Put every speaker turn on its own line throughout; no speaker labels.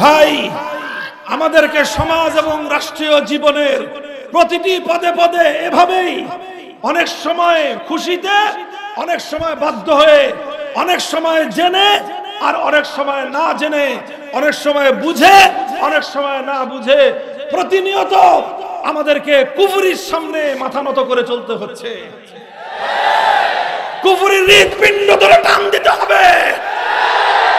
ভাই, আমাদেরকে সমাজ এবং রাষ্ট্রীয় জীবনের প্রতিটি পদে পদে এভাবেই অনেক সময় খুশিতে, অনেক সময় বাধ্য হয়ে, অনেক সময় জেনে আর অনেক সময় না জেনে, অনেক সময় বুঝে অনেক সময় না বুঝে প্রতিনিয়ত আমাদেরকে কুফরির সামনে মাথা নত করে চলতে হচ্ছে। কুফরির হৃৎপিণ্ড ধরে টান দিতে হবে,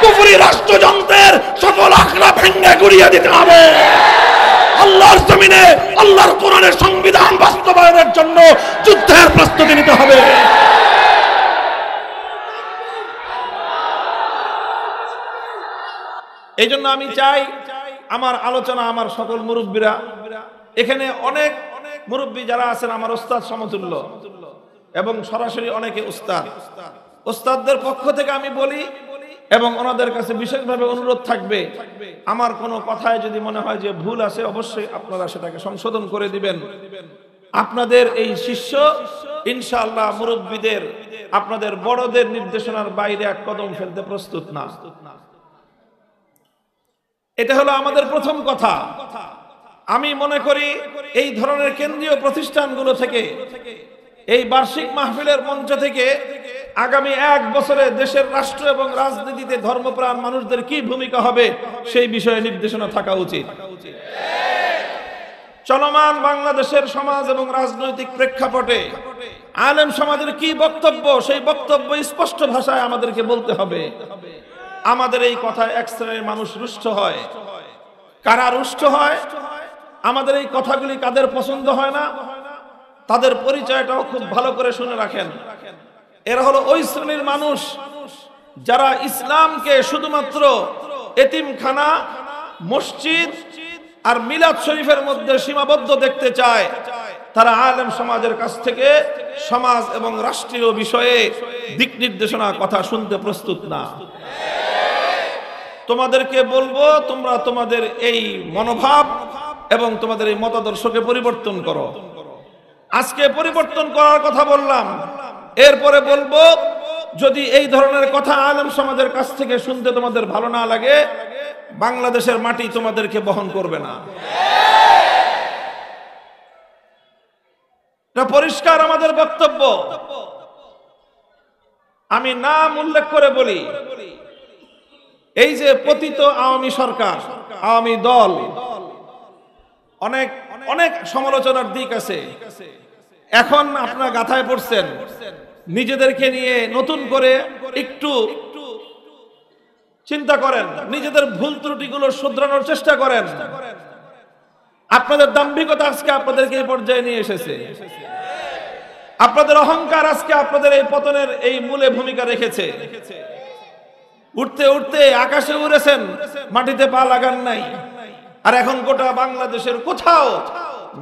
কুফরি রাষ্ট্রযন্ত্রের সকল আখড়া ভেঙে গুড়িয়ে দিতে হবে। আল্লাহর জমিনে আল্লাহর কোরআনের সংবিধান বাস্তবায়নের জন্য যুদ্ধের প্রস্তুতি নিতে হবে। এই জন্য আমি চাই আমার আলোচনা, আমার সকল মুরব্বীরা, এখানে অনেক মুরব্বী যারা আছেন আমার ওস্তাদ সমতুল্য এবং সরাসরি অনেকে ওস্তাদদের পক্ষ থেকে আমি বলি এবং ওনাদের কাছে বিশেষভাবে অনুরোধ থাকবে, আমার কোনো কথায় যদি মনে হয় যে ভুল আছে অবশ্যই আপনারা সেটাকে সংশোধন করে দিবেন। আপনাদের এই শিষ্য ইনশাআল্লাহ মুরব্বীদের, আপনাদের বড়দের নির্দেশনার বাইরে এক কদম ফেলতে প্রস্তুত না। এটা হলো আমাদের প্রথম কথা। আমি মনে করি এই ধরনের কেন্দ্রীয় প্রতিষ্ঠানগুলো থেকে, এই বার্ষিক মাহফিলের মঞ্চ থেকে আগামী 1 বছরে দেশের রাষ্ট্র এবং রাজনীতিতে ধর্মপ্রাণ মানুষদের কি ভূমিকা হবে সেই বিষয়ে নির্দেশনা থাকা উচিত। চলমান বাংলাদেশের সমাজ এবং রাজনৈতিক প্রেক্ষাপটে আলেম সমাজের কি বক্তব্য, সেই বক্তব্য স্পষ্ট ভাষায় আমাদেরকে বলতে হবে। আমাদের এই কথায় এক শ্রেণীর মানুষ রুষ্ট হয়। কারা রুষ্ট হয়, আমাদের এই কথাগুলি কাদের পছন্দ হয় না, তাদের পরিচয়টাও খুব ভালো করে শুনে রাখেন। এরা হলো ওই শ্রেণীর মানুষ যারা ইসলামকে শুধুমাত্র এতিমখানা, মসজিদ আর মিলাদ শরীফের মধ্যে সীমাবদ্ধ দেখতে চায়। তারা আলেম সমাজের কাছ থেকে সমাজ এবং রাষ্ট্রীয় বিষয়ে দিক নির্দেশনা কথা শুনতে প্রস্তুত না। তোমাদেরকে বলবো, তোমরা তোমাদের এই মনোভাব এবং তোমাদের এই মতাদর্শকে পরিবর্তন করো। আজকে পরিবর্তন করার কথা বললাম, এরপরে বলবো যদি এই ধরনের কথা আলেম সমাজের কাছ থেকে শুনতে তোমাদের ভালো না লাগে, বাংলাদেশের মাটি তোমাদেরকে বহন করবে না। এটা পরিষ্কার আমাদের বক্তব্য। আমি নাম উল্লেখ করে বলি, এই যে পতিত আওয়ামী সরকার, আওয়ামী দল, অনেক অনেক সমালোচনার দিক আছে। এখন আপনারা গাথায় পড়ছেন, নিজেদেরকে নিয়ে নতুন করে একটু চিন্তা করেন, নিজেদের ভুল ত্রুটিগুলো শুধরানোর চেষ্টা করেন। আপনাদের দাম্ভিকতা আজকে আপনাদেরকে এই পর্যায়ে নিয়ে এসেছে। আপনাদের অহংকার আজকে আপনাদের এই পতনের এই মূলে ভূমিকা রেখেছে। উঠতে উঠতে আকাশে উড়েছেন, মাটিতে পা লাগান নাই। আর এখন গোটা বাংলাদেশের কোথাও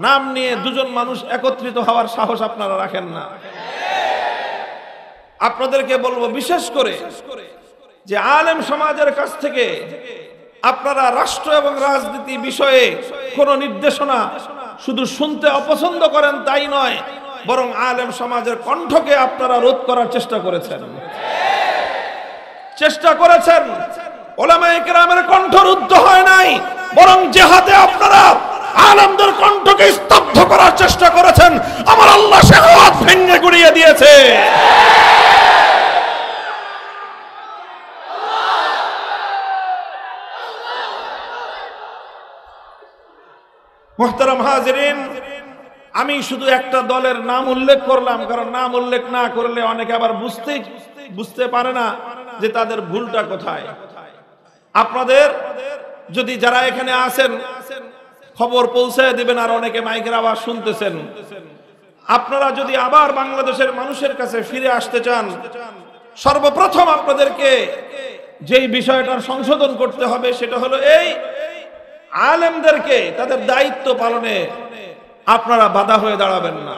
নাম নিয়ে দুজন মানুষ একত্রিত হওয়ার সাহস আপনারা রাখেন না। আপনাদেরকে বলবো বিশেষ করে যে আলেম সমাজের কাছ থেকে আপনারা রাষ্ট্র এবং রাজনীতি বিষয়ে কোন নির্দেশনা শুধু শুনতে অপছন্দ করেন তাই নয়, বরং আলেম সমাজের কণ্ঠকে আপনারা রোধ করার চেষ্টা করেছেন। ওলামায়ে কেরামের কণ্ঠ রুদ্ধ হয় নাই, বরং জেহাদে আপনারা আলেমদের কণ্ঠকে স্তব্ধ করার চেষ্টা করেছেন। আমার আল্লাহ সে হাত ভেঙে গুড়িয়ে দিয়েছে। মুহতারাম হাজিরিন, আমি শুধু একটা দলের নাম উল্লেখ করলাম, কারণ নাম উল্লেখ না করলে অনেকে আবার বুঝতে পারে না যে তাদের ভুলটা কোথায়। আপনাদের যদি যারা এখানে আছেন খবর পৌঁছায় দিবেন, আর অনেকে মাইকের আওয়াজ শুনতেছেন, আপনারা যদি আবার বাংলাদেশের মানুষের কাছে ফিরে আসতে চান, সর্বপ্রথম আপনাদেরকে যেই বিষয়টার সংশোধন করতে হবে সেটা হলো এই, আলেমদেরকে তাদের দায়িত্ব পালনে আপনারা বাধা হয়ে দাঁড়াবেন না।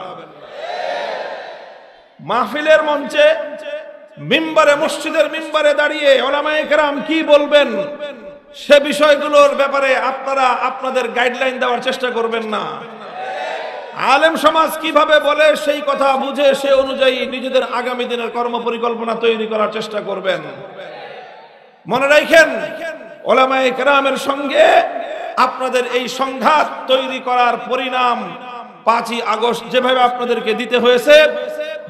মাহফিলের মঞ্চে, মিম্বারে, মসজিদের মিম্বারে দাঁড়িয়ে উলামায়ে কেরাম কি বলবেন সে বিষয়গুলোর ব্যাপারে আপনারা আপনাদের গাইডলাইন দেওয়ার চেষ্টা করবেন না। আলেম সমাজ কিভাবে বলে সেই কথা বুঝে সে অনুযায়ী নিজেদের আগামী দিনের কর্ম পরিকল্পনা তৈরি করার চেষ্টা করবেন। মনে রাখেন, উলামায়ে কেরামের সঙ্গে আপনাদের এই সংঘাত তৈরি করার পরিণাম 5ই আগস্ট যেভাবে আপনাদেরকে দিতে হয়েছে,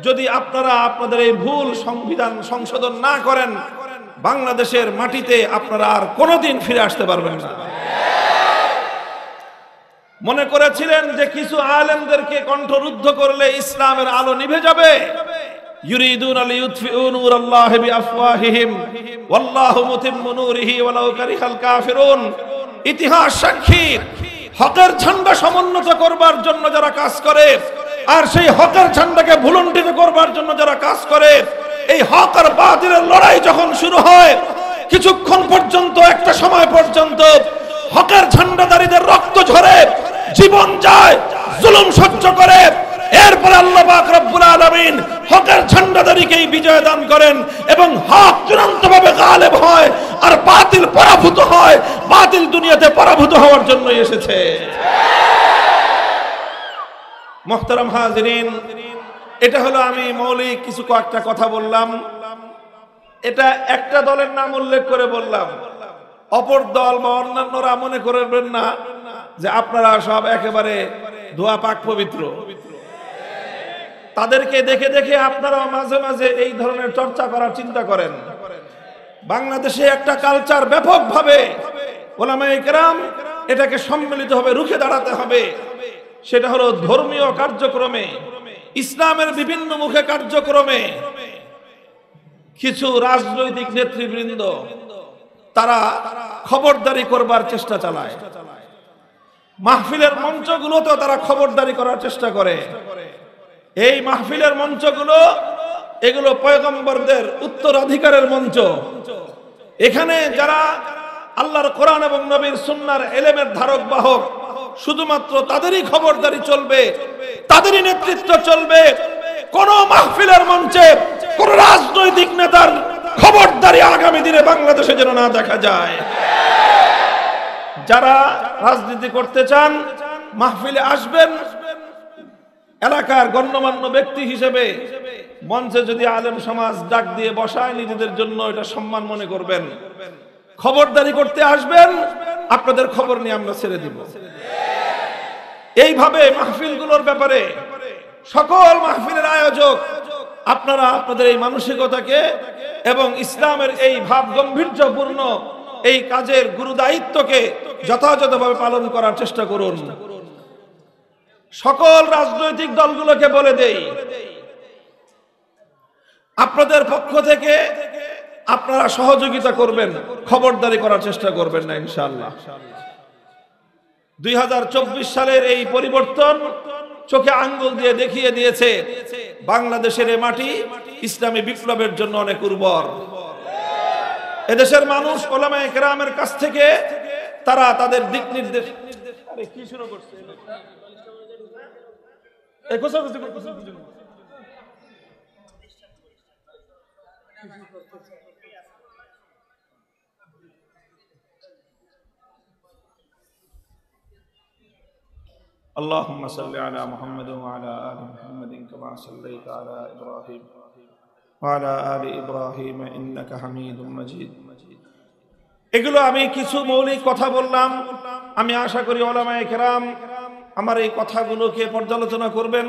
যদি আপনারা আপনাদের এই ভুল সংবিধান সংশোধন না করেন, বাংলাদেশের মাটিতে আপনারা আর কোনোদিন ফিরে আসতে পারবেন না। মনে করেছিলেন যে কিছু আলেমদেরকে কণ্ঠরুদ্ধ করলে ইসলামের আলো নিভে যাবে। ইউরিদুনা লিইউতফিউ নূরাল্লাহি বিআফওয়াহিহিম ওয়াল্লাহু মুতিম্মু নূরিহি ওয়ালাউ কারিহাল কাফিরুন। ইতিহাস সাক্ষী, হকের ঝান্ডা সমুন্নত করবার জন্য যারা কাজ করে, আর সেই হকের ঝান্ডাকে ভুলুণ্ঠিত করবার জন্য যারা কাজ করে, এই হক আর বাতিলের লড়াই যখন শুরু হয়, কিছুক্ষণ পর্যন্ত, একটা সময় পর্যন্ত হকের ঝান্ডাদারীদের রক্ত ঝরে, জীবন যায়, জুলুম সহ্য করে, এরপরে আল্লাহ পাক রব্বুল আলামিন হকের ঝান্ডাদারীকেই বিজয় দান করেন এবং হক চূড়ান্তভাবে গালেব হয় আর বাতিল পরাভূত হয়। বাতিল দুনিয়াতে পরাভূত হওয়ার জন্য এসেছে। মুহতারাম হাজিরিন, এটা হলো আমি মৌলিক কিছু কয়েকটা কথা বললাম। এটা একটা দলের নাম উল্লেখ করে বললাম। অপর দল বা অন্যান্যরা মনে করবেন না যে আপনারা সব একেবারে ধোয়া পাক পবিত্র। তাদেরকে দেখে দেখে আপনারাও মাঝে মাঝে এই ধরনের চর্চা করার চিন্তা করেন। বাংলাদেশে একটা কালচার ব্যাপকভাবে উলামায়ে কেরাম এটাকে সম্মিলিতভাবে রুখে দাঁড়াতে হবে। সেটা হলো ধর্মীয় কার্যক্রমে, ইসলামের বিভিন্ন মুখে কার্যক্রমে কিছু রাজনৈতিক নেতৃবৃন্দ তারা খবরদারি করবার চেষ্টা চালায়। মাহফিলের মঞ্চগুলোতেও তারা খবরদারি করার চেষ্টা করে। এই মাহফিলের মঞ্চগুলো, এগুলো পয়গম্বরদের উত্তরাধিকারের মঞ্চ। এখানে যারা আল্লাহর কোরআন এবং নবীর সুন্নাহর ইলমের ধারক বাহক, শুধুমাত্র তাদেরই খবরদারি চলবে, তাদেরই নেতৃত্ব চলবে। কোন মাহফিলের মঞ্চে কোন রাজনৈতিক নেতার খবরদারি আগামী দিনে বাংলাদেশে যেন না দেখা যায়। যারা রাজনীতি করতে চান মাহফিলে আসবেন, এলাকার গণ্যমান্য ব্যক্তি হিসেবে মঞ্চে যদি আলেম সমাজ ডাক দিয়ে বসায়, নিজেদের জন্য এটা সম্মান মনে করবেন। খবরদারি করতে আসবেন, আপনাদের খবর নিয়ে আমরা ছেড়ে দিব। এইভাবে মাহফিলগুলোর ব্যাপারে সকল মাহফিলের আয়োজক আপনারা আপনাদের এই মানসিকতাকে এবং ইসলামের এই ভাব গম্ভীর্যপূর্ণ এই কাজের গুরুদায়িত্বকে যথাযথভাবে পালন করার চেষ্টা করুন। সকল রাজনৈতিক দলগুলোকে বলে দেই, আপনাদের পক্ষ থেকে আপনারা সহযোগিতা করবেন, খবরদারি করার চেষ্টা করবেন না ইনশাআল্লাহ। 2024 সালের এই পরিবর্তন চোখে আঙ্গুল দিয়ে দেখিয়ে দিয়েছে বাংলাদেশের এই মাটি ইসলামী বিপ্লবের জন্য অনেক উর্বর। এদেশের মানুষ উলামায়ে কেরামের কাছ থেকে তারা তাদের দিক নির্দেশ কি শুরু করছে। اللهم صل على محمد وعلى آل محمد كما صليت على إبراهيم وعلى آل إبراهيم إنك حميد مجيد। এগুলো আমি কিছু মৌলিক কথা বললাম। আমি আশা করি উলামায়ে কেরাম আমার এই কথাগুলোকে পর্যালোচনা করবেন।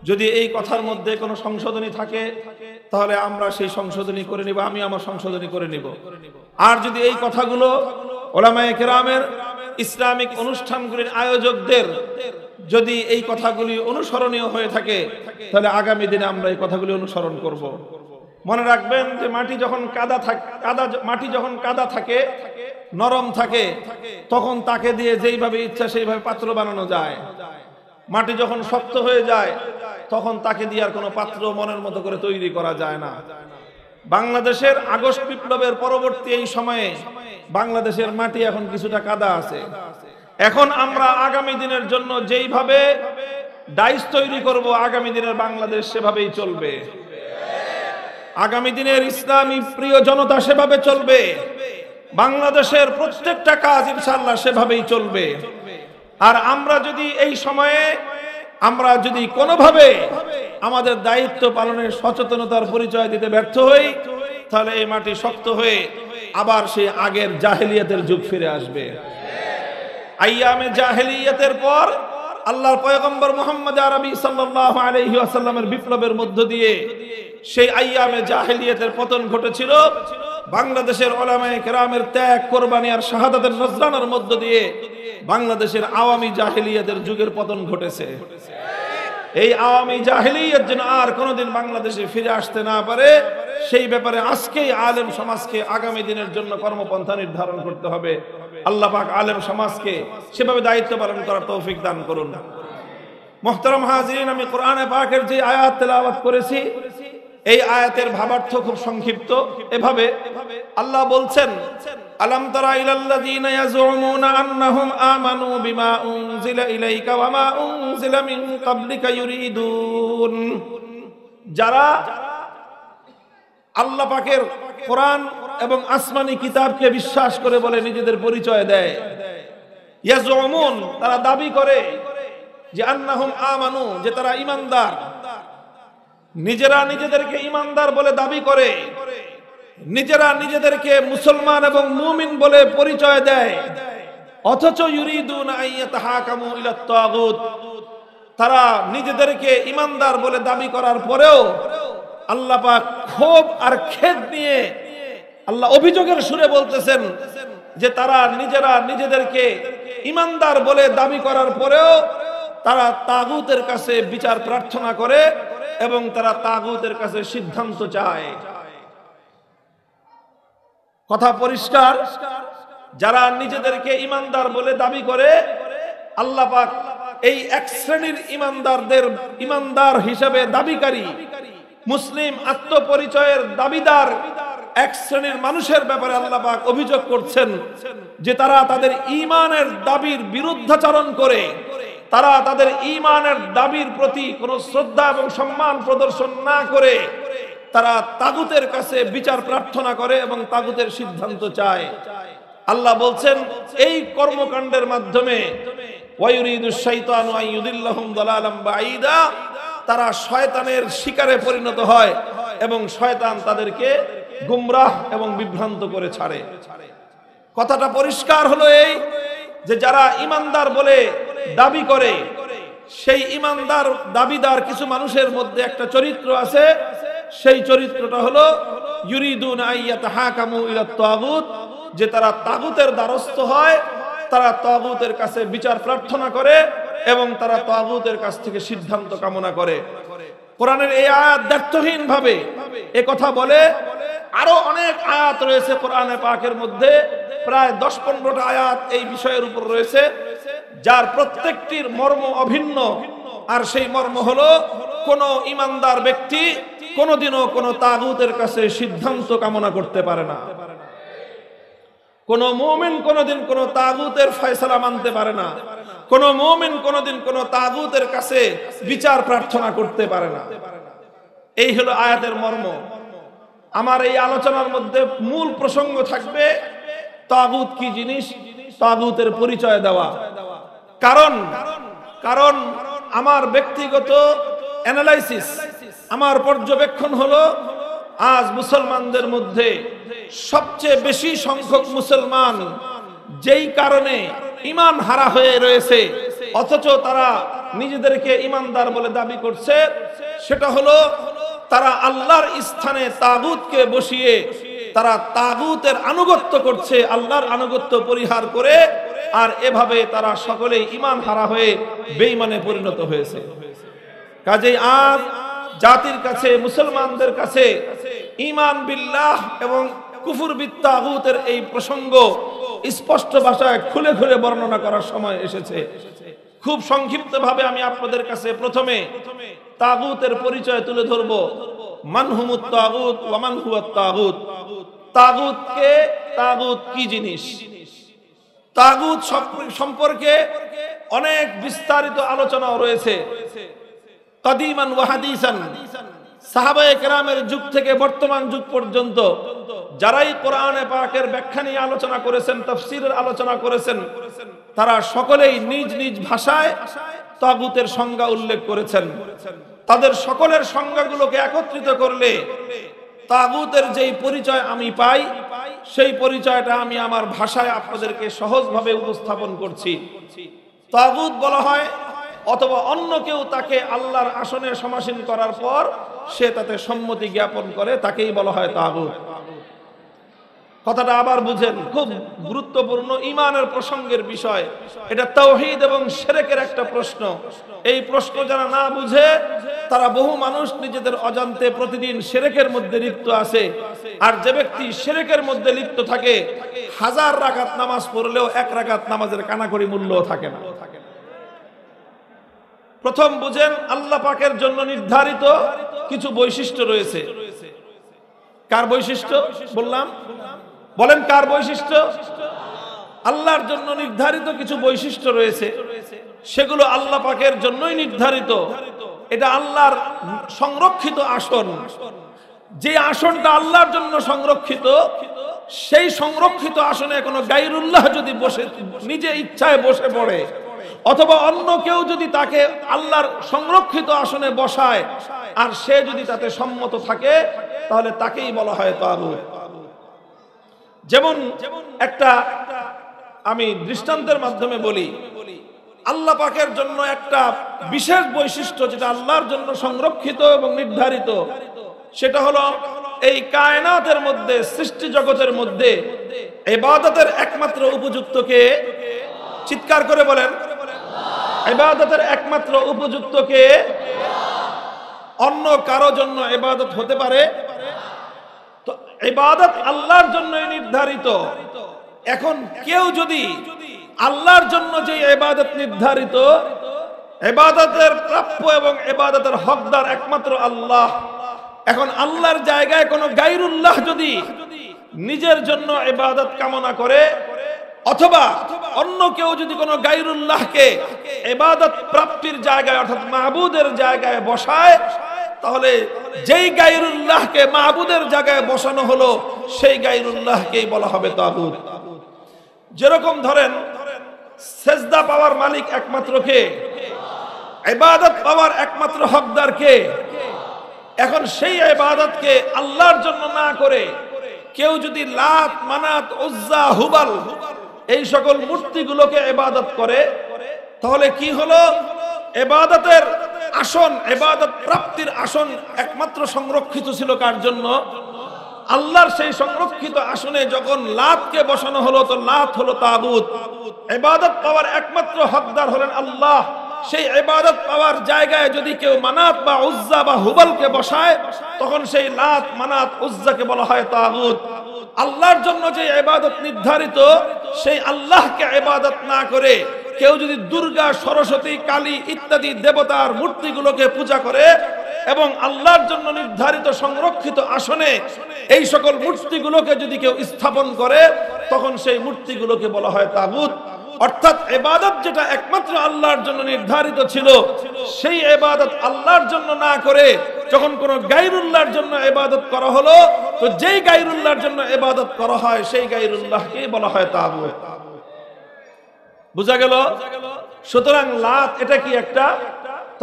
যদি এই কথার মধ্যে কোনো সংশোধনী থাকে তাহলে আমরা সেই সংশোধনী করে নিব, আমি আমার সংশোধনী করে নিব। আর যদি এই কথাগুলো উলামায়ে কেরামের ইসলামিক অনুষ্ঠানগুলির আয়োজকদের যদি এই কথাগুলি অনুসরণীয় হয়ে থাকে তাহলে আগামী দিনে আমরা এই কথাগুলি অনুসরণ করব। মনে রাখবেন যে মাটি যখন কাদা থাকে, নরম থাকে, তখন তাকে দিয়ে যেইভাবে ইচ্ছা সেইভাবে পাত্র বানানো যায়। মাটি যখন শক্ত হয়ে যায় তখন তাকে দিয়ে আর কোনো পাত্র মনের মতো করে তৈরি করা যায় না। বাংলাদেশের আগস্ট বিপ্লবের পরবর্তী এই সময়ে বাংলাদেশের মাটি এখন কিছুটা কাদা আছে। এখন আমরা আগামী দিনের জন্য যেইভাবে ডাইস তৈরি করব, আগামী দিনের বাংলাদেশ সেভাবেই চলবে। আগামী দিনের ইসলামী প্রিয় জনতা সেভাবে চলবে। বাংলাদেশের প্রত্যেকটা কাজ ইনশাআল্লাহ সেভাবেই চলবে। আর আমরা যদি এই সময়ে আমরা যদি কোনোভাবে আমাদের দায়িত্ব পালনের সচেতনতার পরিচয় দিতে ব্যর্থ হই তাহলে এই মাটি শক্ত হয়ে আবার সেই আগের জাহেলিয়াতের যুগ ফিরে আসবে। আইয়ামে জাহেলিয়াতের পর আল্লাহর পয়গম্বর মুহাম্মদ আরবি সাল্লাল্লাহু আলাইহি ওয়াসাল্লামের বিপ্লবের মধ্য দিয়ে সেই আইয়ামে জাহেলিয়াতের পতন ঘটেছিল। বাংলাদেশের উলামায়ে কেরামের ত্যাগ, কোরবানি আর শাহাদাতের নজরানার মধ্য দিয়ে বাংলাদেশের আওয়ামী জাহেলিয়াতের যুগের পতন ঘটেছে। এই আওয়ামী জাহেলিয়াত যেন আর কোনোদিন বাংলাদেশে ফিরে আসতে না পারে, সেই ব্যাপারে আজকেই আলেম সমাজকে আগামী দিনের জন্য কর্মপন্থা নির্ধারণ করতে হবে। আল্লাহ পাক আলেম সমাজকে সেভাবে দায়িত্ব পালন করার তৌফিক দান করুন। মুহতারাম হাজিরিন, আমি কোরআনে পাকের যে আয়াত তেলাওয়াত করেছি, এই আয়াতের ভাবার্থ খুব সংক্ষিপ্ত। এভাবে আল্লাহ বলছেন, আলাম তারা ইলাল্লাযীনা ইয়াজুমুনা আন্নাহুম আমানু বিমা উনজিলা ইলাইকা ওয়া মা উনজিলা মিন ক্বাবলিকা ইউরিদুন, যারা আল্লাহ পাকের কোরআন এবং আসমানি কিতাবকে বিশ্বাস করে বলে নিজেদের পরিচয় দেয়। ইয়াজুমুন, তারা দাবি করে যে আন্নাহুম আমানু, যে তারা ঈমানদার। নিজেরা নিজেদেরকে ঈমানদার বলে দাবি করে, নিজেরা নিজেদেরকে মুসলমান এবং মুমিন বলে পরিচয় দেয়, অথচ ইউরিদুনা আইয়াতাহাকামু ইলাত তাগুত, তারা নিজেদেরকে ঈমানদার বলে দাবি করার পরেও আল্লাহ পাক ক্ষোভ আর খেদ নিয়ে আল্লাহ অভিযোগের সুরে বলতেছেন যে তারা নিজেরা নিজেদেরকে ঈমানদার বলে দাবি করার পরেও তারা তাগুতের কাছে বিচার প্রার্থনা করে এবং তারা তাগুতের কাছে সিদ্ধান্ত চায়। কথা পরিষ্কার, যারা নিজেদেরকে ঈমানদার বলে দাবি করে, আল্লাহ পাক এই এক শ্রেণীর ঈমানদারদের ঈমানদার হিসেবে দাবিকারী, মুসলিম আত্মপরিচয়ের দাবিদার এক শ্রেণীর মানুষের ব্যাপারে আল্লাহ পাক অভিযোগ করছেন যে তারা তাদের ঈমানের দাবির বিরুদ্ধাচরণ করে, তারা তাদের ঈমানের দাবির প্রতি কোনো শ্রদ্ধা এবং সম্মান প্রদর্শন না করে তারা তাগুতের কাছে বিচার প্রার্থনা করে এবং তাগুতের সিদ্ধান্ত চায়। আল্লাহ বলছেন, এই কর্মকাণ্ডের মাধ্যমে ওয়ায়ুরিদুশ শাইতানু আন ইউদিল্লাহুম দালালাম বাঈদা, তারা শয়তানের শিকারে পরিণত হয় এবং শয়তান তাদেরকে গুমরাহ এবং বিভ্রান্ত করে ছাড়ে। কথাটা পরিষ্কার হলো এই যে যারা ঈমানদার বলে দাবি করে, সেই ঈমানদার দাবিদার কিছু মানুষের মধ্যে একটা চরিত্র আছে, সেই চরিত্রটা হলো ইউরিদুনা আইয়াতাহাকামু ইলাত তাগুত, যে তারা তাগুতের দ্বারস্থ হয়, তারা তাগুতের কাছে বিচার প্রার্থনা করে এবং তারা তাগুতের কাছ থেকে সিদ্ধান্ত কামনা করে। কোরআনের এই আয়াত দ্ব্যর্থহীন ভাবে এ কথা বলে। আরো অনেক আয়াত রয়েছে কোরআনে পাকের মধ্যে, প্রায় 10-15টা আয়াত এই বিষয়ের উপর রয়েছে, যার প্রত্যেকটির মর্ম অভিন্ন। আর সেই মর্ম হলো, কোন ঈমানদার ব্যক্তি কোনদিনও কোন তাগুতের কাছে সিদ্ধান্ত কামনা করতে পারে না। কোন মুমিন কোনদিন কোন তাগুতের ফয়সালা মানতে পারে না। কোন মুমিন কোনদিন কোন তাগুতের কাছে বিচার প্রার্থনা করতে পারে না। এই হলো আয়াতের মর্ম। আমার এই আলোচনার মধ্যে মূল প্রসঙ্গ থাকবে তাগুত কি জিনিস, তাগুতের পরিচয় দেওয়া। কারণ আমার ব্যক্তিগত অ্যানালাইসিস, আমার পর্যবেক্ষণ হলো, আজ মুসলমানদের মধ্যে সবচেয়ে বেশি সংখ্যক মুসলমান যেই কারণে ঈমান হারা হয়ে রয়েছে অথচ তারা নিজেদেরকে ঈমানদার বলে দাবি করছে, সেটা হলো তারা আল্লাহর স্থানে তাগুতকে বসিয়ে তারা তাগুতের আনুগত্য করছে, আল্লাহর আনুগত্য পরিহার করে। আর এভাবে তারা সকলেই ঈমান হারা হয়ে বেঈমানে পরিণত হয়েছে। কাজেই আজ জাতির কাছে, মুসলমানদের কাছে ঈমান বিল্লাহ এবং কুফর বিত তাগুতের এই প্রসঙ্গ স্পষ্ট ভাষায় খুলে খুলে বর্ণনা করার সময় এসেছে। খুব সংক্ষিপ্ত ভাবে আমি আপনাদের কাছে প্রথমে তাগুতের পরিচয় তুলে ধরব। মান হুমুত তাগুত ওয়া মান হুয়াত তাগুত। তাগুত কে, তাগুত কি জিনিস? তাগুত সম্পর্কে অনেক বিস্তারিত আলোচনাও রয়েছে। কাদিমান ওয়া হাদিসান, সাহাবায়ে কেরামের যুগ থেকে বর্তমান যুগ পর্যন্ত যারাই কোরআনে পাকের ব্যাখ্যা নিয়ে আলোচনা করেছেন, তাফসীরের আলোচনা করেছেন, তারা সকলেই নিজ নিজ ভাষায় তাগুতের সংজ্ঞা উল্লেখ করেছেন। তাদের সকলের সংজ্ঞাগুলোকে একত্রিত করলে তাগুতের যেই পরিচয় আমি পাই, সেই পরিচয়টা আমি আমার ভাষায় আপনাদেরকে সহজভাবে উপস্থাপন করছি। তাগুত বলা হয় অথবা অন্য কেউ তাকে আল্লাহর আসনে সমাসীন করার পর সে তাতে সম্মতি জ্ঞাপন করে, তাকেই বলা হয় তাগুত। কথাটা আবার বুঝেন, খুব গুরুত্বপূর্ণ ইমানের প্রসঙ্গের বিষয়। এটা তাওহীদ এবং শিরকের একটা প্রশ্ন। এই প্রশ্ন যারা না বুঝে তারা বহু মানুষ নিজেদের অজান্তে প্রতিদিন শিরকের মধ্যে লিপ্ত আছে। আর যে ব্যক্তি শিরকের মধ্যে লিপ্ত থাকে, 1000 রাকাত নামাজ পড়লেও 1 রাকাত নামাজের কানাকড়ি মূল্য থাকে না। প্রথম বুঝেন, আল্লাহ পাকের জন্য নির্ধারিত কিছু বৈশিষ্ট্য রয়েছে। কার বৈশিষ্ট্য বললাম? বলেন কার বৈশিষ্ট্য? আল্লাহর জন্য নির্ধারিত কিছু বৈশিষ্ট্য রয়েছে, সেগুলো আল্লাহ পাকের জন্যই নির্ধারিত। এটা আল্লাহর সংরক্ষিত আসন। যে আসনটা আল্লাহর জন্য সংরক্ষিত, সেই সংরক্ষিত আসনে কোনো গায়রুল্লাহ যদি বসে নিজে ইচ্ছায় বসে পড়ে, অথবা অন্য কেউ যদি তাকে আল্লাহর সংরক্ষিত আসনে বসায় আর সে যদি তাতে সম্মত থাকে, তাহলে তাকেই বলা হয় তাগুত। যেমন একটা আমি দৃষ্টান্তের মাধ্যমে বলি, আল্লাহ পাকের জন্য একটা বিশেষ বৈশিষ্ট্য যেটা আল্লাহর জন্য সংরক্ষিত এবং নির্ধারিত, সেটা হলো এই কায়নাতের মধ্যে, সৃষ্টি জগতের মধ্যে ইবাদতের একমাত্র উপযুক্ত কে? চিৎকার করে বলেন, ইবাদতের একমাত্র উপযুক্ত কে? অন্য কারো জন্য ইবাদত হতে পারে? তো ইবাদত আল্লাহর জন্যই নির্ধারিত। এখন কেউ যদি আল্লাহর জন্য যে ইবাদত নির্ধারিত, ইবাদতের প্রাপ্য এবং ইবাদতের হকদার একমাত্র আল্লাহ, এখন আল্লাহর জায়গায় কোনো গায়রুল্লাহ যদি নিজের জন্য ইবাদত কামনা করে, অথবা অন্য কেউ যদি কোনো গায়রুল্লাহকে ইবাদত প্রাপ্তির জায়গায় অর্থাৎ মাহবুদের জায়গায় বসায়, তাহলে যেই গায়রুল্লাহকে মাহবুদের জায়গায় বসানো হলো সেই গায়রুল্লাহকেই বলা হবে তাগুত। যেরকম ধরেন, সেজদা পাওয়ার মালিক একমাত্র কে? ইবাদত পাওয়ার একমাত্র হকদার কে? এখন সেই ইবাদতকে আল্লাহর জন্য না করে কেউ যদি লাত, মানাত, উজ্জা, হুবাল এই সকল মূর্তিগুলোকে ইবাদত করে, তাহলে কি হলো? ইবাদতের আসন, ইবাদত প্রাপ্তির আসন একমাত্র সংরক্ষিত ছিল কার জন্য? আল্লাহর। সেই সংরক্ষিত আসনে যখন লাতকে বসানো হলো, তো লাত হলো তাগুত। ইবাদত পাওয়ার একমাত্র হকদার হলেন আল্লাহ। সেই ইবাদত পাওয়ার জায়গায় যদি কেউ মানাত বা উজ্জা বা হুবালকে বসায়, তখন সেই লাত, মানাত, উজ্জাকে বলা হয় তাগুত। আল্লাহর জন্য যে ইবাদত নির্ধারিত, সেই আল্লাহকে ইবাদত না করে কেউ যদি দুর্গা, সরস্বতী, কালী ইত্যাদি দেবতার মূর্তিগুলোকে পূজা করে এবং আল্লাহর জন্য নির্ধারিত সংরক্ষিত আসনে এই সকল মূর্তিগুলোকে যদি কেউ স্থাপন করে, তখন সেই মূর্তিগুলোকে বলা হয় তাগুত। অর্থাৎ ইবাদত যেটা একমাত্র আল্লাহর জন্য নির্ধারিত ছিল, সেই ইবাদত আল্লাহর জন্য না করে যখন কোনো গায়রুল্লাহর জন্য ইবাদত করা হলো, তো যেই গায়রুল্লাহর জন্য ইবাদত করা হয় সেই গায়রুল্লাহকেই বলা হয় তাগুত। বুঝা গেল? সুতরাং লাত এটা কি একটা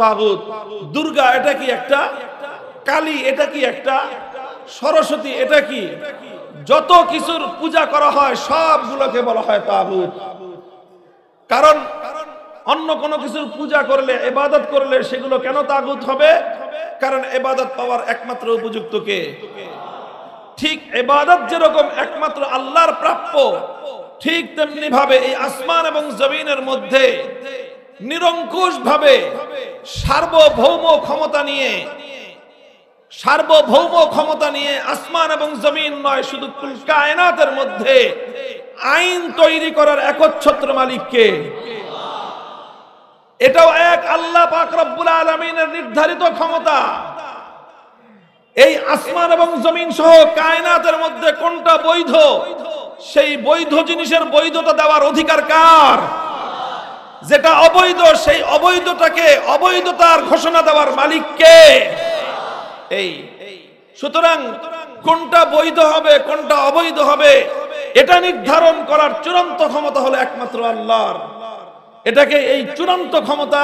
তাগুত, দুর্গা এটা কি একটা, কালী এটা কি একটা, সরস্বতী এটা কি, যত কিছুর পূজা করা হয় সবগুলোকে বলা হয় তাগুত। কারণ অন্য কোনো কিছুর পূজা করলে, ইবাদত করলে সেগুলো কেন তাগুত হবে? কারণ ইবাদত পাওয়ার একমাত্র উপযুক্ত কে? ঠিক ইবাদত যেরকম একমাত্র আল্লাহর প্রাপ্য, ঠিক তেমনি ভাবে এই আসমান এবং জমিনের মধ্যে নিরঙ্কুশ ভাবে সার্বভৌম ক্ষমতা নিয়ে আসমান এবং জমিন নয়, শুধু কায়নাতের মধ্যে আইন তৈরি করার একচ্ছত্র মালিক কে? এটাও এক আল্লাহ পাক রব্বুল আলামিনের নির্ধারিত ক্ষমতা। এই আসমান এবং জমিন সহ কায়নাতের মধ্যে কোনটা বৈধ, সেই বৈধ জিনিসের বৈধতা দেওয়ার অধিকার কার? যেটা অবৈধ, সেই অবৈধটাকে অবৈধতার ঘোষণা দেওয়ার মালিক কে? এই সুতরাং কোনটা বৈধ হবে, কোনটা অবৈধ হবে, এটা নির্ধারণ করার চূড়ান্ত ক্ষমতা হলো একমাত্র আল্লাহর। এটাকে, এই চূড়ান্ত ক্ষমতা,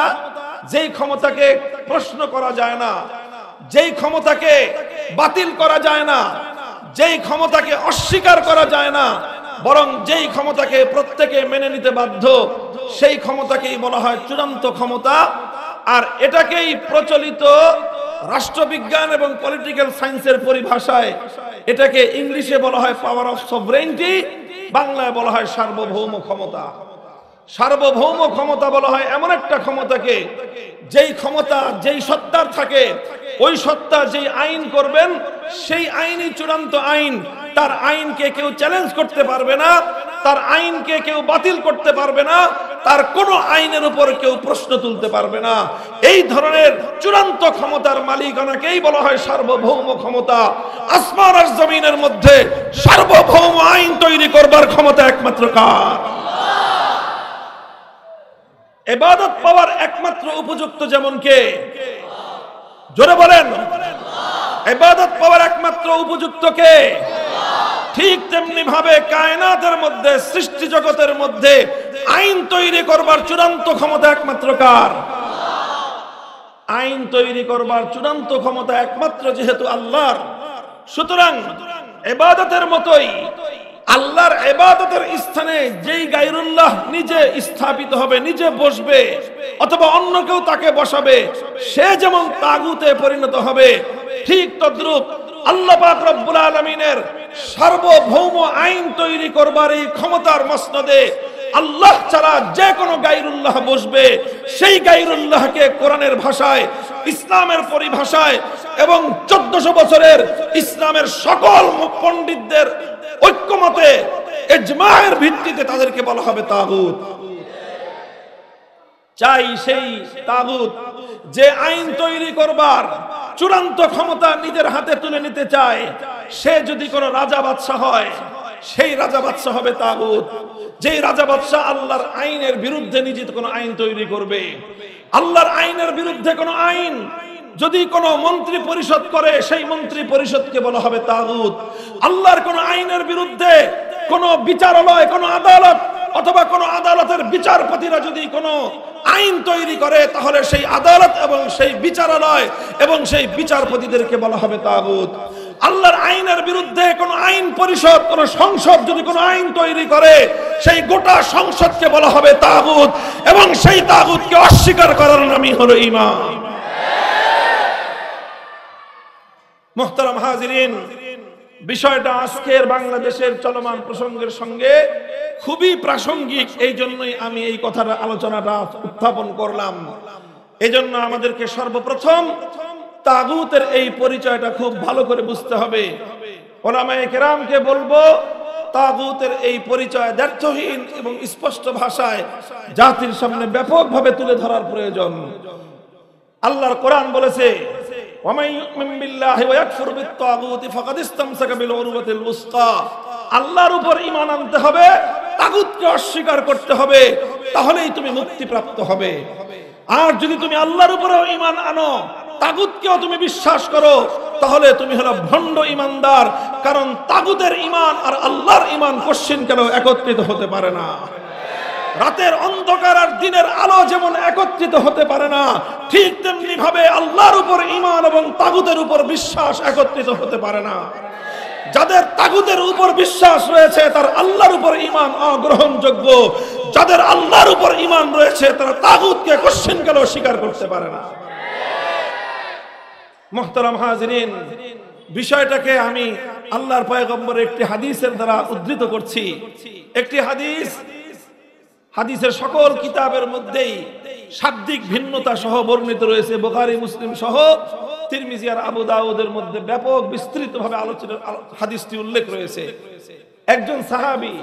যেই ক্ষমতাকে প্রশ্ন করা যায় না, যেই ক্ষমতাকে বাতিল করা যায় না, যেই ক্ষমতাকে অস্বীকার করা যায় না, বরং যেই ক্ষমতাকে প্রত্যেকে মেনে নিতে বাধ্য, সেই ক্ষমতাকেই বলা হয় চূড়ান্ত ক্ষমতা। আর এটাকেই প্রচলিত রাষ্ট্রবিজ্ঞান এবং পলিটিক্যাল সায়েন্সের পরিভাষায় এটাকে ইংলিশে বলা হয় পাওয়ার অফ সভরেইনটি, বাংলায় বলা হয় সার্বভৌম ক্ষমতা। সার্বভৌম ক্ষমতা বলা হয় এমন একটা ক্ষমতাকে, যেই ক্ষমতা যেই সত্তার থাকে, ওই সত্তা যেই আইন করবেন সেই আইনই চূড়ান্ত আইন। তার আইনকে কেউ চ্যালেঞ্জ করতে পারবে না, তার আইনকে কেউ বাতিল করতে পারবে না, তার কোনো আইনের উপর কেউ প্রশ্ন তুলতে পারবে না। এই ধরনের চূড়ান্ত ক্ষমতার মালিকানাকেই বলা হয় সার্বভৌম ক্ষমতা। আসমান আর জমিনের মধ্যে সার্বভৌম আইন তৈরি করবার ক্ষমতা একমাত্র কার? ইবাদত পাওয়ার একমাত্র উপযুক্ত যেমন কে? জোরে বলেন। ইবাদত পাওয়ার একমাত্র উপযুক্ত কে? ঠিক তেমনি ভাবে কায়নাতের মধ্যে, সৃষ্টি জগতের মধ্যে আইন তৈরি করবার চূড়ান্ত ক্ষমতা একমাত্র কার? আইন তৈরি করবার চূড়ান্ত ক্ষমতা একমাত্র যেহেতু আল্লাহর, সুতরাং ইবাদতের মতোই আল্লাহর ইবাদতের স্থানে যেই গায়রুল্লাহ নিজে স্থাপিত হবে, নিজে বসবে, অথবা অন্য কেউ তাকে বসাবে, সে যেমন তাগুতে পরিণত হবে, ঠিক তদ্রূপ আল্লাহ পাক রব্বুল আলামিনের সার্বভৌম আইন তৈরি করবার এই ক্ষমতার মসনদে আল্লাহ ছাড়া যে কোনো গায়রুল্লাহ বসবে, সেই গায়রুল্লাহকে কোরআনের ভাষায়, ইসলামের পরিভাষায় এবং 1400 বছরের ইসলামের সকল পণ্ডিতদের ঐক্যমতে ইজমায়ের ভিত্তিতে তাদেরকে বলা হবে তাগুত। চাই সেই তাগুত যে আইন তৈরি করবার চূড়ান্ত ক্ষমতা নিজের হাতে তুলে নিতে চায়, সে যদি কোনো রাজা বাদশাহ হয়, সেই রাজা বাদশাহ হবে তাগুত। যেই রাজা বাদশাহ আল্লাহর আইনের বিরুদ্ধে নিজে কোনো আইন তৈরি করবে, আল্লাহর আইনের বিরুদ্ধে কোনো আইন যদি কোনো মন্ত্রী পরিষদ করে, সেই মন্ত্রী পরিষদকে বলা হবে তাগুত। আল্লাহর কোনো আইনের বিরুদ্ধে কোনো বিচারালয়, কোনো আদালত অথবা কোনো আদালতের বিচারপতিরা যদি কোনো আইন তৈরি করে, তাহলে সেই আদালত এবং সেই বিচারালয় এবং সেই বিচারপতিদেরকে বলা হবে তাগুত। আল্লাহর আইনের বিরুদ্ধে কোনো আইন পরিষদ, কোনো সংসদ যদি কোনো আইন তৈরি করে, সেই গোটা সংসদকে বলা হবে তাগুত, এবং সেই তাগুতকে অস্বীকার করার নামই হলো ঈমান। মুহতারাম হাজিরিন, বিষয়টা আজকের বাংলাদেশের চলমান প্রসঙ্গের সঙ্গে খুবই প্রাসঙ্গিক, এই জন্যই আমি এই কথার আলোচনাটা উত্থাপন করলাম। এই জন্য আমাদেরকে সর্বপ্রথম তাগুতের এই পরিচয়টা খুব ভালো করে বুঝতে হবে। উলামায়ে কেরামকে বলবো, তাগুতের এই পরিচয় দ্ব্যর্থহীন এবং স্পষ্ট ভাষায় জাতির সামনে ব্যাপকভাবে তুলে ধরার প্রয়োজন। আল্লাহর কোরআন বলেছে, ওয়ামান ইউমিন বিল্লাহি ওয়া ইয়াকফুর বিত-তাগুতি ফাকাদ ইসতামসাকা বিল উরওয়াতিল উসকা। আল্লাহর উপর ঈমান আনতে হবে, তাগুতকে অস্বীকার করতে হবে, তাহলেই তুমি মুক্তিপ্রাপ্ত হবে। আর যদি তুমি আল্লাহর উপরেও ঈমান আনো, তাগুতকেও তুমি বিশ্বাস করো, তাহলে তুমি হলো ভণ্ড ঈমানদার। কারণ তাগুতের ঈমান আর আল্লাহর ঈমান কোশ্চিনকালেও একত্রিত হতে পারে না। রাতের অন্ধকার আর দিনের আলো যেমন একত্রিত হতে পারে না, ঠিক তেমনি ভাবে আল্লাহর উপর ঈমান এবং তাগুতের উপর বিশ্বাস একত্রিত হতে পারে না। যাদের তাগুতের উপর বিশ্বাস রয়েছে, তার আল্লাহর উপর ঈমান অগ্রহণযোগ্য। যাদের আল্লাহর উপর ঈমান রয়েছে, তারা তাগুতকে কোশ্চিনকালেও স্বীকার করতে পারে না। মুহতারাম হাজিরিন, বিষয়টাকে আমি আল্লাহর পয়গম্বরের একটি হাদিসের দ্বারা উদ্ধৃত করছি। একটি হাদিসের সকল কিতাবের মধ্যেই শাব্দিক ভিন্নতা সহ বর্ণিত রয়েছে। বুখারী, মুসলিম সহ তিরমিজি আর আবু দাউদের মধ্যে ব্যাপক বিস্তৃতভাবে আলোচিত হাদিসটি উল্লেখ রয়েছে। একজন সাহাবী,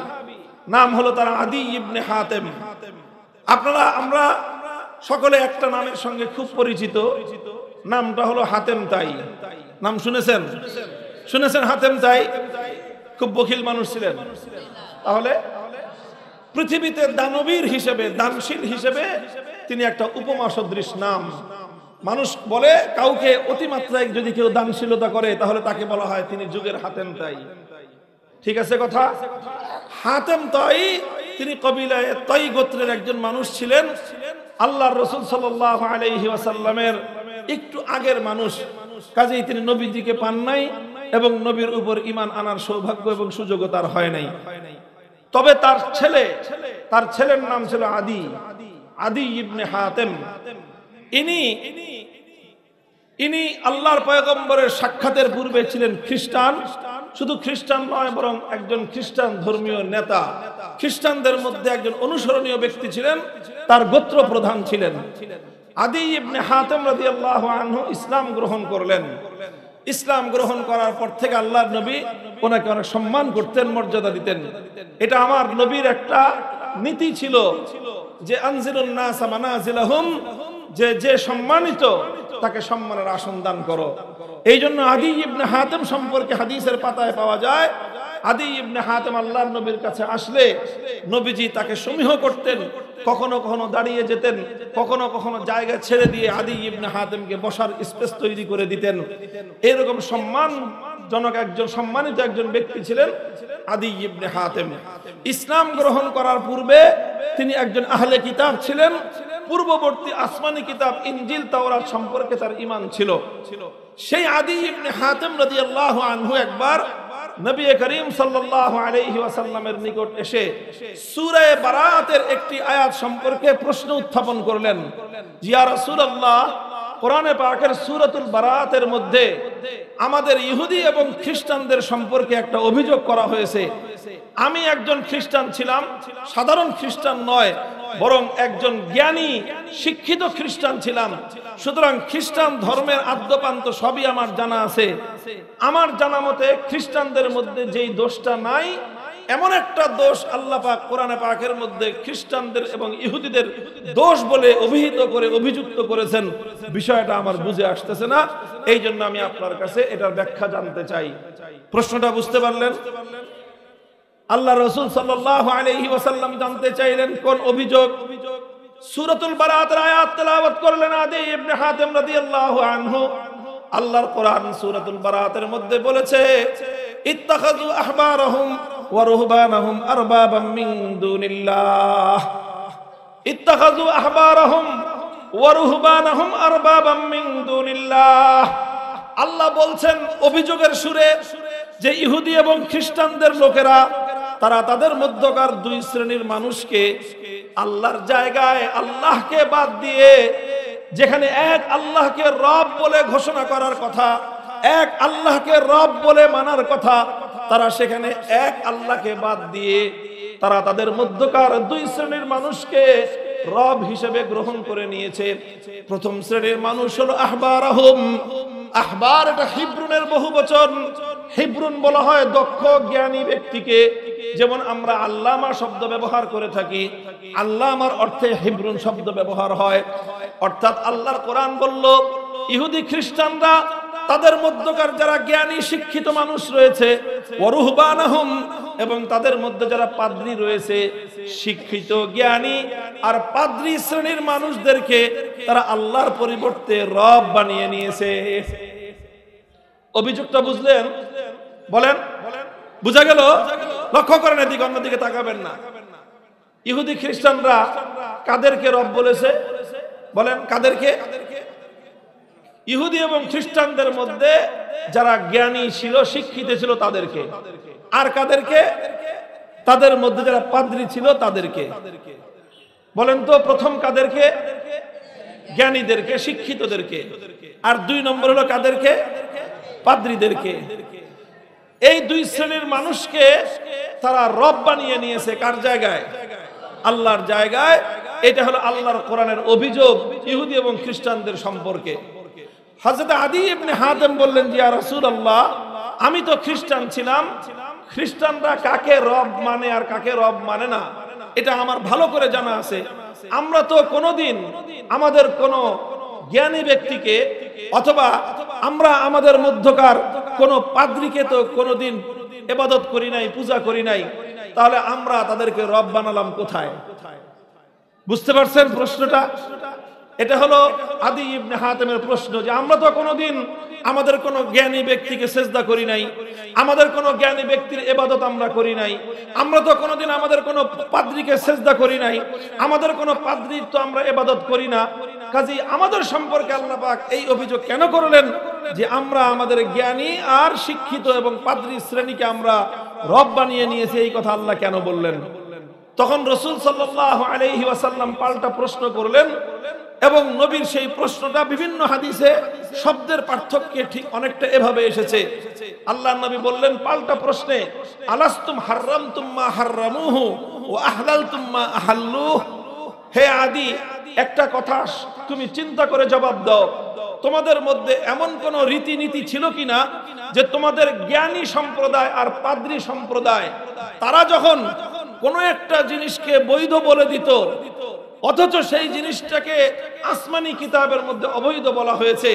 নাম হলো তার আদি ইবনে হাতেম। আমরা সকলে একটা নামের সঙ্গে খুব পরিচিত, নামটা হলো হাতেম তাই। নাম শুনেছেন হাতেম তাই? খুব বখিল মানুষ ছিলেন। তাহলে পৃথিবীতে দানবীর হিসেবে, দানশীল হিসেবে তিনি একটা উপমা সদৃশ নাম। মানুষ বলে কাউকে অতিমাত্রায় যদি কেউ দানশীলতা করে, তাহলে তাকে বলা হয় তিনি যুগের হাতেম তাই। ঠিক আছে কথা? হাতেম তাই তিনি কবিলায়ে তাই গোত্রের একজন মানুষ ছিলেন। আল্লাহর রাসূল সাল্লাল্লাহু আলাইহি ওয়াসাল্লামের একটু আগের মানুষ, কাজেই তিনি নবীজিকে পান নাই, এবং নবীর উপর ঈমান আনার সৌভাগ্য এবং সুযোগও তার হয় নাই। তবে তার ছেলের নাম ছিল আদি ইবনে হাতেম। ইনি আল্লাহর পয়গম্বরের সাক্ষাতের পূর্বে ছিলেন খ্রিস্টান। শুধু খ্রিস্টান নয়, বরং একজন খ্রিস্টান ধর্মীয় নেতা, খ্রিস্টানদের মধ্যে একজন অনুসরণীয় ব্যক্তি ছিলেন, তার গোত্র প্রধান ছিলেন। আদি ইবনে হাতেম রাদিয়াল্লাহু আনহু ইসলাম গ্রহণ করলেন। ইসলাম গ্রহণ করার পর থেকে আল্লাহর নবী ওনাকে অনেক সম্মান করতেন, মর্যাদা দিতেন। এটা আমার নবীর একটা নীতি ছিল যে আনজিলুন নাস মানাজিলাহুম, যে সম্মানিত তাকে সম্মানের আসন দান করো। এই জন্য আদি ইবনে হাতেম সম্পর্কে হাদিসের পাতায় পাওয়া যায়, আদি ইবনে হাতেম আল্লাহর নবীর কাছে আসলে নবীজি তাকে সমীহ করতেন, কখনো কখনো দাঁড়িয়ে যেতেন, কখনো কখনো জায়গা ছেড়ে দিয়ে আদি ইবনে হাতেমকে বসার স্পেস তৈরি করে দিতেন। এরকম সম্মানজনক সম্মানিত একজন ব্যক্তি ছিলেন আদি ইবনে হাতেম। ইসলাম গ্রহণ করার পূর্বে তিনি একজন আহলে কিতাব ছিলেন। পূর্ববর্তী আসমানি কিতাব ইনজিল তাওরাত সম্পর্কে তার ঈমান ছিল। সেই আদি ইবনে হাতেম রাদিয়াল্লাহু আনহু একবার নবী করিম সাল্লাল্লাহু আলাইহি ওয়াসাল্লামের নিকট এসে সূরা বারাতের একটি আয়াত সম্পর্কে প্রশ্ন উত্থাপন করলেন। ইয়া রাসূলুল্লাহ, কোরআনে পাকের সূরাতুল বারাতের মধ্যে আমাদের ইহুদি এবং খ্রিস্টানদের সম্পর্কে একটা অভিযোগ করা হয়েছে। আমি একজন খ্রিস্টান ছিলাম, সাধারণ খ্রিস্টান নয়, বরং একজন জ্ঞানী শিক্ষিত খ্রিস্টান ছিলাম। সুতরাং খ্রিস্টান ধর্মের আদ্যপান্ত সবই আমার জানা আছে। আমার জানা মতে খ্রিস্টানদের মধ্যে যেই দোষটা নাই, এমন একটা দোষ আল্লাহ পাক কোরআনে পাকের মধ্যে খ্রিস্টানদের এবং ইহুদিদের দোষ বলে অভিযুক্ত করেছেন। বিষয়টা আমার বুঝে আসতেছে না, এই জন্য আমি আপনার কাছে এটার ব্যাখ্যা জানতে চাই। প্রশ্নটা বুঝতে পারলেন? আল্লাহ রাসূল সাল্লাল্লাহু আলাইহি ওয়াসাল্লাম জানতে চাইলেন কোন অভিযোগ। সূরাতুল বারাতের আয়াত তেলাওয়াত করলেন আদি ইবনে হাতেম রাদিয়াল্লাহু আনহু। আল্লাহর কোরআন সূরাতুল বারাতের মধ্যে বলেছে, ইত্তাখাযু আহবারহুম ওয়া রুহবানাহুম আরবাবাম মিন দুনিল্লাহ। ইত্তাখাযু আহবারহুম ওয়া রুহবানাহুম আরবাবাম মিন দুনিল্লাহ। আল্লাহ বলছেন অভিযোগের সুরে যে ইহুদি এবং খ্রিস্টানদের লোকেরা তারা তাদের মধ্যকার দুই শ্রেণীর মানুষকে আল্লাহর জায়গায় আল্লাহকে বাদ দিয়ে, যেখানে এক আল্লাহকে রব বলে ঘোষণা করার কথা, এক আল্লাহকে রব বলে মানার কথা, তারা সেখানে এক আল্লাহকে বাদ দিয়ে তারা তাদের মধ্যকার দুই শ্রেণীর মানুষকে রব হিসেবে গ্রহণ করে নিয়েছে। প্রথম শ্রেণীর মানুষ হলো আহবারহুম। আহবার এটা হিব্রুনের বহুবচন। হিব্রুন বলা হয় দক্ষ জ্ঞানী ব্যক্তিকে। যেমন আমরা আল্লামা শব্দ ব্যবহার করে থাকি, আল্লামার অর্থে হিব্রুন শব্দ ব্যবহার হয়। অর্থাৎ আল্লাহর কোরআন বলল ইহুদি খ্রিস্টানরা তাদের মধ্যকার যারা জ্ঞানী শিক্ষিত মানুষ রয়েছে, ওয়ারুহবানাহুম, এবং তাদের মধ্যে যারা পাদ্রী রয়েছে, শিক্ষিত জ্ঞানী আর পাদ্রী শ্রেণীর মানুষদেরকে তারা আল্লাহর পরিবর্তে রব বানিয়ে নিয়েছে। অভিযোগটা বুঝলেন? বলেন, বুঝা গেল? লক্ষ্য করেন, এদিকে অন্যদিকে তাকাবেন না। ইহুদি খ্রিস্টানরা কাদেরকে রব বলেছে? বলেন কাদেরকে? ইহুদি এবং খ্রিস্টানদের মধ্যে যারা জ্ঞানী ছিল, শিক্ষিত ছিল তাদেরকে। আর কাদেরকে? তাদের মধ্যে যারা পাদ্রী ছিল তাদেরকে। বলেন তো প্রথম কাদেরকে? জ্ঞানীদেরকে, শিক্ষিতদেরকে। আর দুই নম্বর হলো কাদেরকে? পাদ্রীদেরকে। এই দুই শ্রেণীর মানুষকে তারা রব বানিয়ে নিয়েছে। কার জায়গায়? আল্লাহর জায়গায়। এটা হলো আল্লাহর কোরআনের অভিযোগ ইহুদি এবং খ্রিস্টানদের সম্পর্কে। হযরত আদি ইবনে হাতেম বললেন, ইয়া রাসূলুল্লাহ, আমি তো খ্রিস্টান ছিলাম, খ্রিস্টানরা কাকে রব মানে আর কাকে রব মানে না এটা আমার ভালো করে জানা আছে। আমরা তো কোনোদিন আমাদের কোনো জ্ঞানী ব্যক্তিকে অথবা আমরা আমাদের মধ্যকার কোনো পাদ্রীকে তো কোনোদিন ইবাদত করি নাই, পূজা করি নাই, তাহলে আমরা তাদেরকে রব বানালাম কোথায়? বুঝতে পারছেন প্রশ্নটা? এটা হলো আদি ইবনে হাতেমের প্রশ্ন, যে আমরা তো কোনোদিন আমাদের কোনো জ্ঞানী ব্যক্তিকে সেজদা করি নাই, আমাদের কোনো জ্ঞানী ব্যক্তির ইবাদত আমরা করি নাই, আমরা তো কোনোদিন আমাদের কোনো পাদ্রীকে সেজদা করি নাই, আমাদের কোনো পাদ্রীর তো আমরা ইবাদত করি না। কাজেই আমাদের সম্পর্কে আল্লাহ পাক এই অভিযোগ কেন করলেন? যে আমরা আমাদের জ্ঞানী আর শিক্ষিত এবং পাদ্রী শ্রেণীকে আমরা রব বানিয়ে নিয়েছি, এই কথা আল্লাহ কেন বললেন? তখন রাসূল সাল্লাল্লাহু আলাইহি ওয়াসাল্লাম পাল্টা প্রশ্ন করলেন এবং নবীর সেই প্রশ্নটা বিভিন্ন হাদিসে শব্দের পার্থক্যে ঠিক অনেকটা এভাবে এসেছে। আল্লাহর নবী বললেন পাল্টা প্রশ্নে, আলাস্তুম হাররামতুম মা হাররামুহু ওয়া আহলালতুম মা আহাল্লুহু। হে আদি, একটা কথা তুমি চিন্তা করে জবাব দাও, তোমাদের মধ্যে এমন কোন রীতিনীতি ছিল কিনা যে তোমাদের জ্ঞানী সম্প্রদায় আর পাদ্রী সম্প্রদায় তারা যখন কোন একটা জিনিসকে বৈধ বলে দিত, অথচ সেই জিনিসটাকে আসমানি কিতাবের মধ্যে অবৈধ বলা হয়েছে,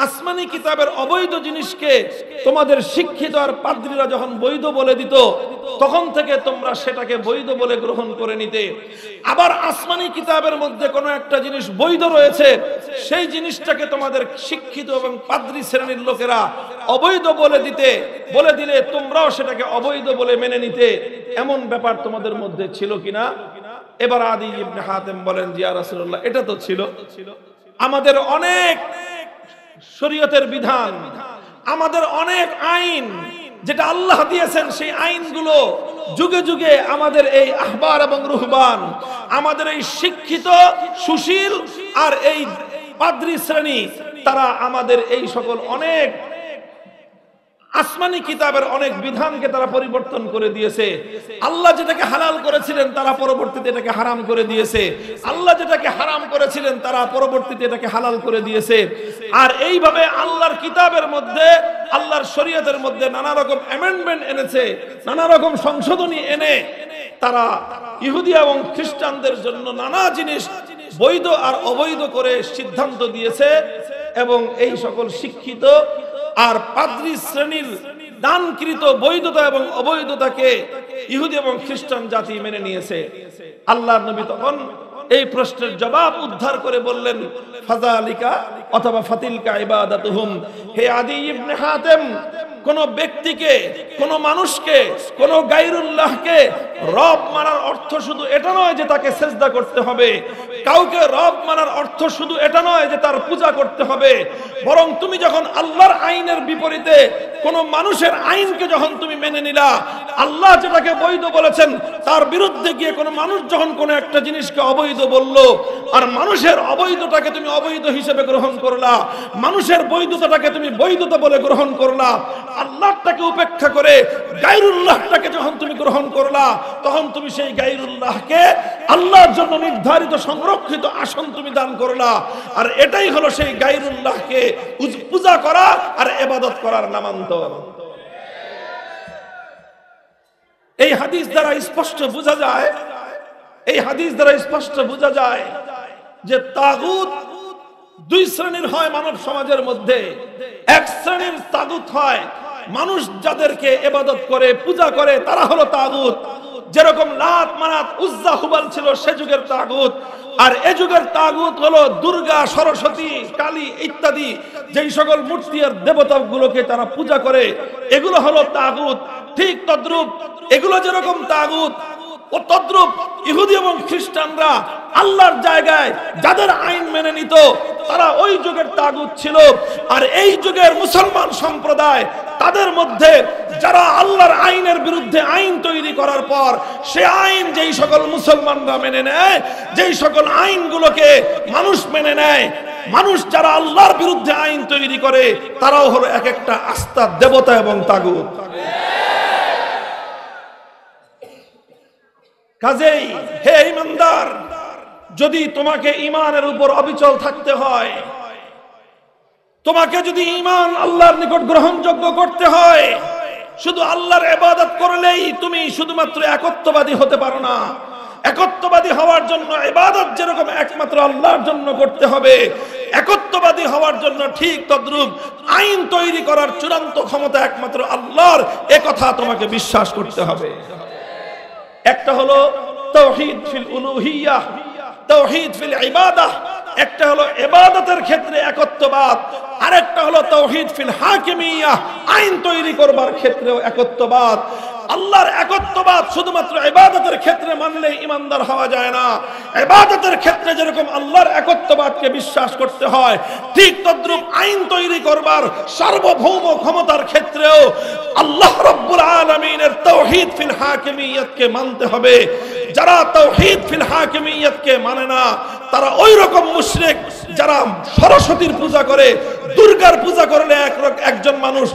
আসমানি কিতাবের অবৈধ জিনিসকে তোমাদের শিক্ষিত আর পাদ্রীরা যখন বৈধ বলে দিত, তখন থেকে তোমরা সেটাকে বৈধ বলে গ্রহণ করে নিতে। আবার আসমানি কিতাবের মধ্যে কোনো একটা জিনিস বৈধ রয়েছে, সেই জিনিসটাকে তোমাদের শিক্ষিত এবং পাদ্রী শ্রেণীর লোকেরা অবৈধ বলে দিলে তোমরাও সেটাকে অবৈধ বলে মেনে নিতে। এমন ব্যাপার তোমাদের মধ্যে ছিল কিনা? এবার আদি ইবনে হাতেম বলেন, জি ইয়া রাসূলুল্লাহ, এটা তো ছিল। আমাদের অনেক শরীয়তের বিধান, আমাদের অনেক আইন যেটা আল্লাহ দিয়েছেন, সেই আইনগুলো যুগে যুগে আমাদের এই আহবার এবং রুহবান, আমাদের এই শিক্ষিত সুশীল আর এই পাদ্রী শ্রেণী, তারা আমাদের এই সকল অনেক আসমানি কিতাবের অনেক বিধানকে তারা পরিবর্তন করে দিয়েছে। আল্লাহ যেটাকে হালাল করেছিলেন তারা পরবর্তীতে এটাকে হারাম করে দিয়েছে, আল্লাহ যেটাকে হারাম করেছিলেন তারা পরবর্তীতে এটাকে হালাল করে দিয়েছে। আর এইভাবে আল্লাহর কিতাবের মধ্যে, আল্লাহর শরীয়তের মধ্যে নানা রকম অ্যামেন্ডমেন্ট এনেছে, নানা রকম সংশোধনী এনে তারা ইহুদি এবং খ্রিস্টানদের জন্য নানা জিনিস বৈধ আর অবৈধ করে সিদ্ধান্ত দিয়েছে। এবং এই সকল শিক্ষিত আর পাদ্রী শ্রেণীর দানকৃত বৈধতা এবং অবৈধতাকে ইহুদি এবং খ্রিস্টান জাতি মেনে নিয়েছে। আল্লাহর নবী তখন এই প্রশ্নের জবাব উদ্ধার করে বললেন, ফাযালিকা অথবা ফাতিলকা ইবাদাতুহুম। হে আদি ইবনে হাতেম, কোন ব্যক্তিকে, কোন মানুষকে, কোন গায়রুল্লাহকে রব মানার অর্থ শুধু এটা নয় যে তাকে সিজদা করতে হবে, কাউকে রব মানার অর্থ শুধু এটা নয় যে তার পূজা করতে হবে, বরং তুমি যখন আল্লাহর আইনের বিপরীতে কোন মানুষের আইনকে যখন তুমি মেনে নিলা, আল্লাহ যেটাকে বৈধ বলেছেন তার বিরুদ্ধে গিয়ে কোন মানুষ যখন কোন একটা জিনিসকে অবৈধ বলল, আর মানুষের অবৈধটাকে তুমি অবৈধ হিসেবে গ্রহণ করলা, মানুষের বৈধতাটাকে তুমি বৈধতা বলে গ্রহণ করলা, আল্লাহটাকে উপেক্ষা করে গায়রুল্লাহটাকে যখন তুমি গ্রহণ করলা, তখন তুমি সেই গায়রুল্লাহকে আল্লাহর জন্য নির্ধারিত সংরক্ষিত আসন তুমি দান করলা। আর এটাই হলো সেই গায়রুল্লাহকে পূজা করা আর ইবাদত করার নামান্তর। এই হাদিস দ্বারা স্পষ্ট বোঝা যায়, এই হাদিস দ্বারা স্পষ্ট বোঝা যায় যে তাগুত দুই শ্রেণীর হয় মানব সমাজের মধ্যে। এক শ্রেণীর তাগুত হয় মানুষ যাদেরকে ইবাদত করে, পূজা করে, তারা হলো তাগুত। যেরকম লাত, মানাত, উজ্জা, হুবাল ছিল সে যুগের তাগুত। আর এ যুগের তাগুত হলো দুর্গা, সরস্বতী, কালী ইত্যাদি যেই সকল মূর্তি আর দেবতাগুলোকে তারা পূজা করে, এগুলো হলো তাগুত। ঠিক তদ্রূপ এগুলো যেরকম তাগুত, ও তদ্রূপ ইহুদি এবং খ্রিস্টানরা আল্লাহর জায়গায় যাদের আইন মেনে নিত তারা ওই যুগের তাগুত ছিল। আর এই যুগের মুসলমান সম্প্রদায়, তাদের মধ্যে যারা আল্লাহর আইনের বিরুদ্ধে আইন তৈরি করার পর সে আইন যেই সকল মুসলমানরা মেনে নেয়, যেই সকল আইনগুলোকে মানুষ মেনে নেয়, মানুষ যারা আল্লাহর বিরুদ্ধে আইন তৈরি করে, তারাও হলো এক একটা আস্থা দেবতা এবং তাগুত। কাজেই হে ঈমানদার, যদি তোমাকে ঈমানের উপর অবিচল থাকতে হয়, তোমাকে যদি ঈমান আল্লাহর নিকট গ্রহণযোগ্য করতে হয়, শুধু আল্লাহর ইবাদত করলেই তুমি শুধুমাত্র একত্ববাদী হতে পারো না। একত্ববাদী হওয়ার জন্য ইবাদত যেরকম একমাত্র আল্লাহর জন্য করতে হবে, একত্ববাদী হওয়ার জন্য ঠিক তদ্রূপ আইন তৈরি করার চূড়ান্ত ক্ষমতা একমাত্র আল্লাহর, এ কথা তোমাকে বিশ্বাস করতে হবে। একটা হলো তাওহীদ ফিল উলুহিyyah, তাওহীদ ফিল ইবাদাহ। একটা হলো ইবাদতের ক্ষেত্রে একত্ববাদ, আরেকটা হলো তাওহীদ ফিল হাকিমিyyah, আইন তৈরি করবার ক্ষেত্রেও একত্ববাদ। আল্লাহর একত্ববাদ শুধুমাত্র ইবাদতের ক্ষেত্রে মানলে ঈমানদার হওয়া যায় না। ইবাদতের ক্ষেত্রে যেরকম আল্লাহর একত্ববাদকে বিশ্বাস করতে হয়, ঠিক তদ্রূপ আইন তৈরি করবার সার্বভৌম ক্ষমতার ক্ষেত্রেও আল্লাহ রাব্বুল আলামিনের তাওহীদ ফিল হাকিমিয়্যাতকে মানতে হবে। যারা তাওহীদ ফিল হাকিমিয়্যাতকে মানে না, তারা ওই রকম মুশরিক যারা সরস্বতীর পূজা করে, দুর্গার পূজা করলে একজন মানুষ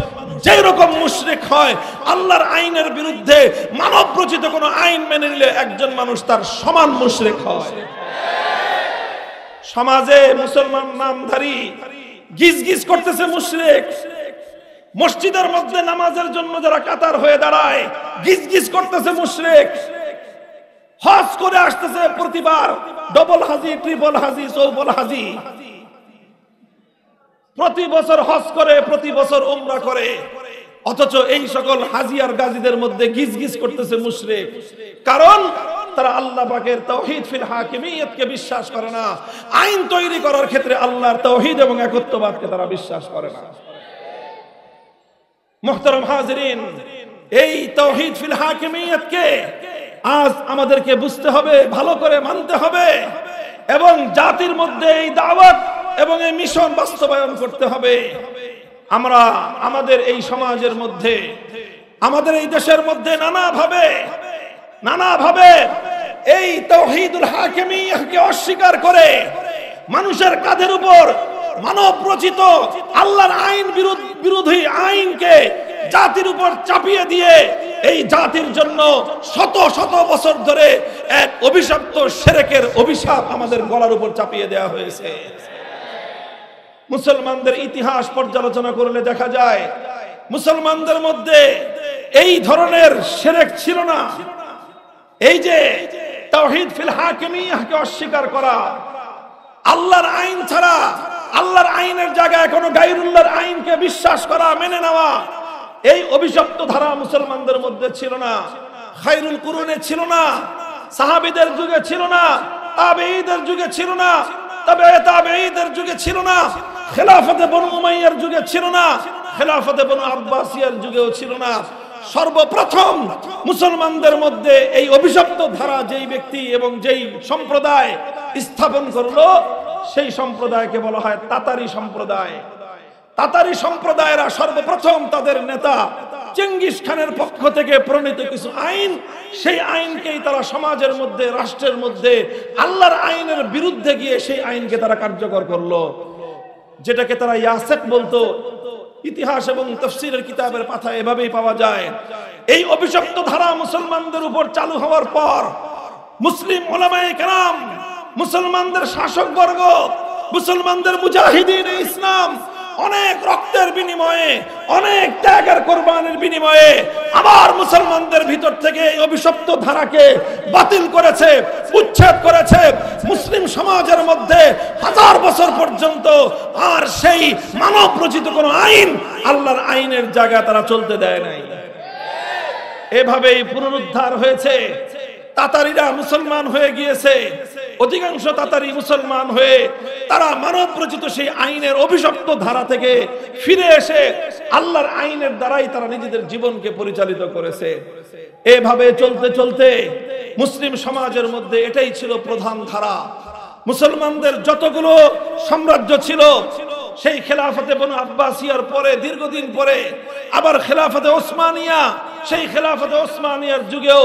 যেই রকম মুশরিক হয়, আল্লাহর আইনের বিরুদ্ধে মানব রচিত কোনো আইন মেনে নিলে একজন মানুষ তার সমান মুশরিক হয়। সমাজে মুসলমান নামধারী গিজ গিজ করতেছে মুশরিক, মসজিদের মধ্যে নামাজের জন্য যারা কাতার হয়ে দাঁড়ায় গিজ গিজ করতেছে মুশরিক, হজ করে আসতেছে প্রতিবার ডবল হাজি, ট্রিপল হাজি, চৌবল হাজি, প্রতি বছর হজ করে, প্রতি বছর উমরা করে, অথচ এই সকল হাজি আর গাজীদের মধ্যে গিজ গিজ করতেছে মুশরিক। কারণ তারা আল্লাহ পাকের তাওহীদ ফিল হাকিমিয়্যাতকে বিশ্বাস করে না। আইন তৈরি করার ক্ষেত্রে আল্লাহর তাওহীদ এবং একত্ববাদকে তারা বিশ্বাস করে না। মুহতারাম হাজিরিন, এই তাওহীদ ফিল হাকিমিয়্যাতকে আজ আমাদেরকে বুঝতে হবে, ভালো করে মানতে হবে এবং জাতির মধ্যে এই দাওয়াত এবং এই মিশন বাস্তবায়ন করতে হবে। আমরা আমাদের এই সমাজের মধ্যে, আমাদের এই দেশের মধ্যে নানাভাবে এই তাওহীদুল হাকিমিয়্যাহকে অস্বীকার করে মানুষের কাঁধের উপর মানব রচিত আল্লাহর আইন বিরোধী আইনকে জাতির উপর চাপিয়ে দিয়ে এই জাতির জন্য শত শত বছর ধরে এক অভিশপ্ত শিরকের অভিশাপ আমাদের গলার উপর চাপিয়ে দেওয়া হয়েছে। মুসলমানদের ইতিহাস পর্যালোচনা করলে দেখা যায় মুসলমানদের মধ্যে এই ধরনের শিরক ছিল না। এই যে তাওহীদ ফিল হাকিমিয়্যাহকে অস্বীকার করা, আল্লাহর আইন ছাড়া, আল্লাহর আইনের জায়গায় কোনো গায়রুল্লাহর আইনকে বিশ্বাস করা, মেনে নেওয়া, এই অভিশপ্ত ধারা মুসলমানদের মধ্যে ছিল না। খায়রুল কুরুনে ছিল না, সাহাবীদের যুগে ছিল না, তাবেঈদের যুগে ছিল না, তাবেঈদের যুগে ছিল না, খেলাফতে বনু উমাইয়ার যুগে ছিল না, খেলাফতে বনু আব্বাসিয়ার যুগেও ছিল না। সর্বপ্রথম মুসলমানদের মধ্যে এই অভিশপ্ত ধারা যেই ব্যক্তি এবং যেই সম্প্রদায় স্থাপন করলো, সেই সম্প্রদায়কে বলা হয় তাতারি সম্প্রদায়। তাতারি সম্প্রদায়েরা সর্বপ্রথম তাদের নেতা চেঙ্গিস খানের পক্ষ থেকে প্রণীত কিছু আইন, সেই আইনকেই তারা সমাজের মধ্যে, রাষ্ট্রের মধ্যে আল্লাহর আইনের বিরুদ্ধে গিয়ে সেই আইনকে তারা কার্যকর করলো, যেটাকে তারা ইয়াসেক বলতো। ইতিহাস এবং তাফসীরের কিতাবের পাতায় এভাবেই পাওয়া যায়। এই অভিশপ্ত ধারা মুসলমানদের উপর চালু হওয়ার পর মুসলিম উলামায়ে কেরাম, মুসলমানদের শাসকবর্গ, মুসলমানদের মুজাহিদিন ইসলাম অনেক রক্তের বিনিময়ে, অনেক ত্যাগের কোরবানির বিনিময়ে আবার মুসলমানদের ভিতর থেকে এই অভিশপ্ত ধারাকে বাতিল করেছে, উচ্ছেদ করেছে। মুসলিম সমাজের মধ্যে 1000 বছর পর্যন্ত আর সেই মানব রচিত কোনো আইন, আল্লাহর আইনের জায়গা তারা চলতে দেয় নাই। এভাবেই পুনরুদ্ধার হয়েছে। তাতারিরা মুসলমান হয়ে গিয়েছে, অধিকাংশ তাতারি মুসলমান হয়ে তারা মানব রচিত সেই আইনের অভিশপ্ত ধারা থেকে ফিরে এসে আল্লাহর আইনের দ্বারাই তারা নিজেদের জীবনকে পরিচালিত করেছে। এভাবে চলতে চলতে মুসলিম সমাজের মধ্যে এটাই ছিল প্রধান ধারা। মুসলমানদের যতগুলো সাম্রাজ্য ছিল, সেই খেলাফতে বনু আব্বাসিয়ার পরে, দীর্ঘদিন পরে আবার খেলাফতে ওসমানিয়া, সেই খেলাফতে ওসমানিয়ার যুগেও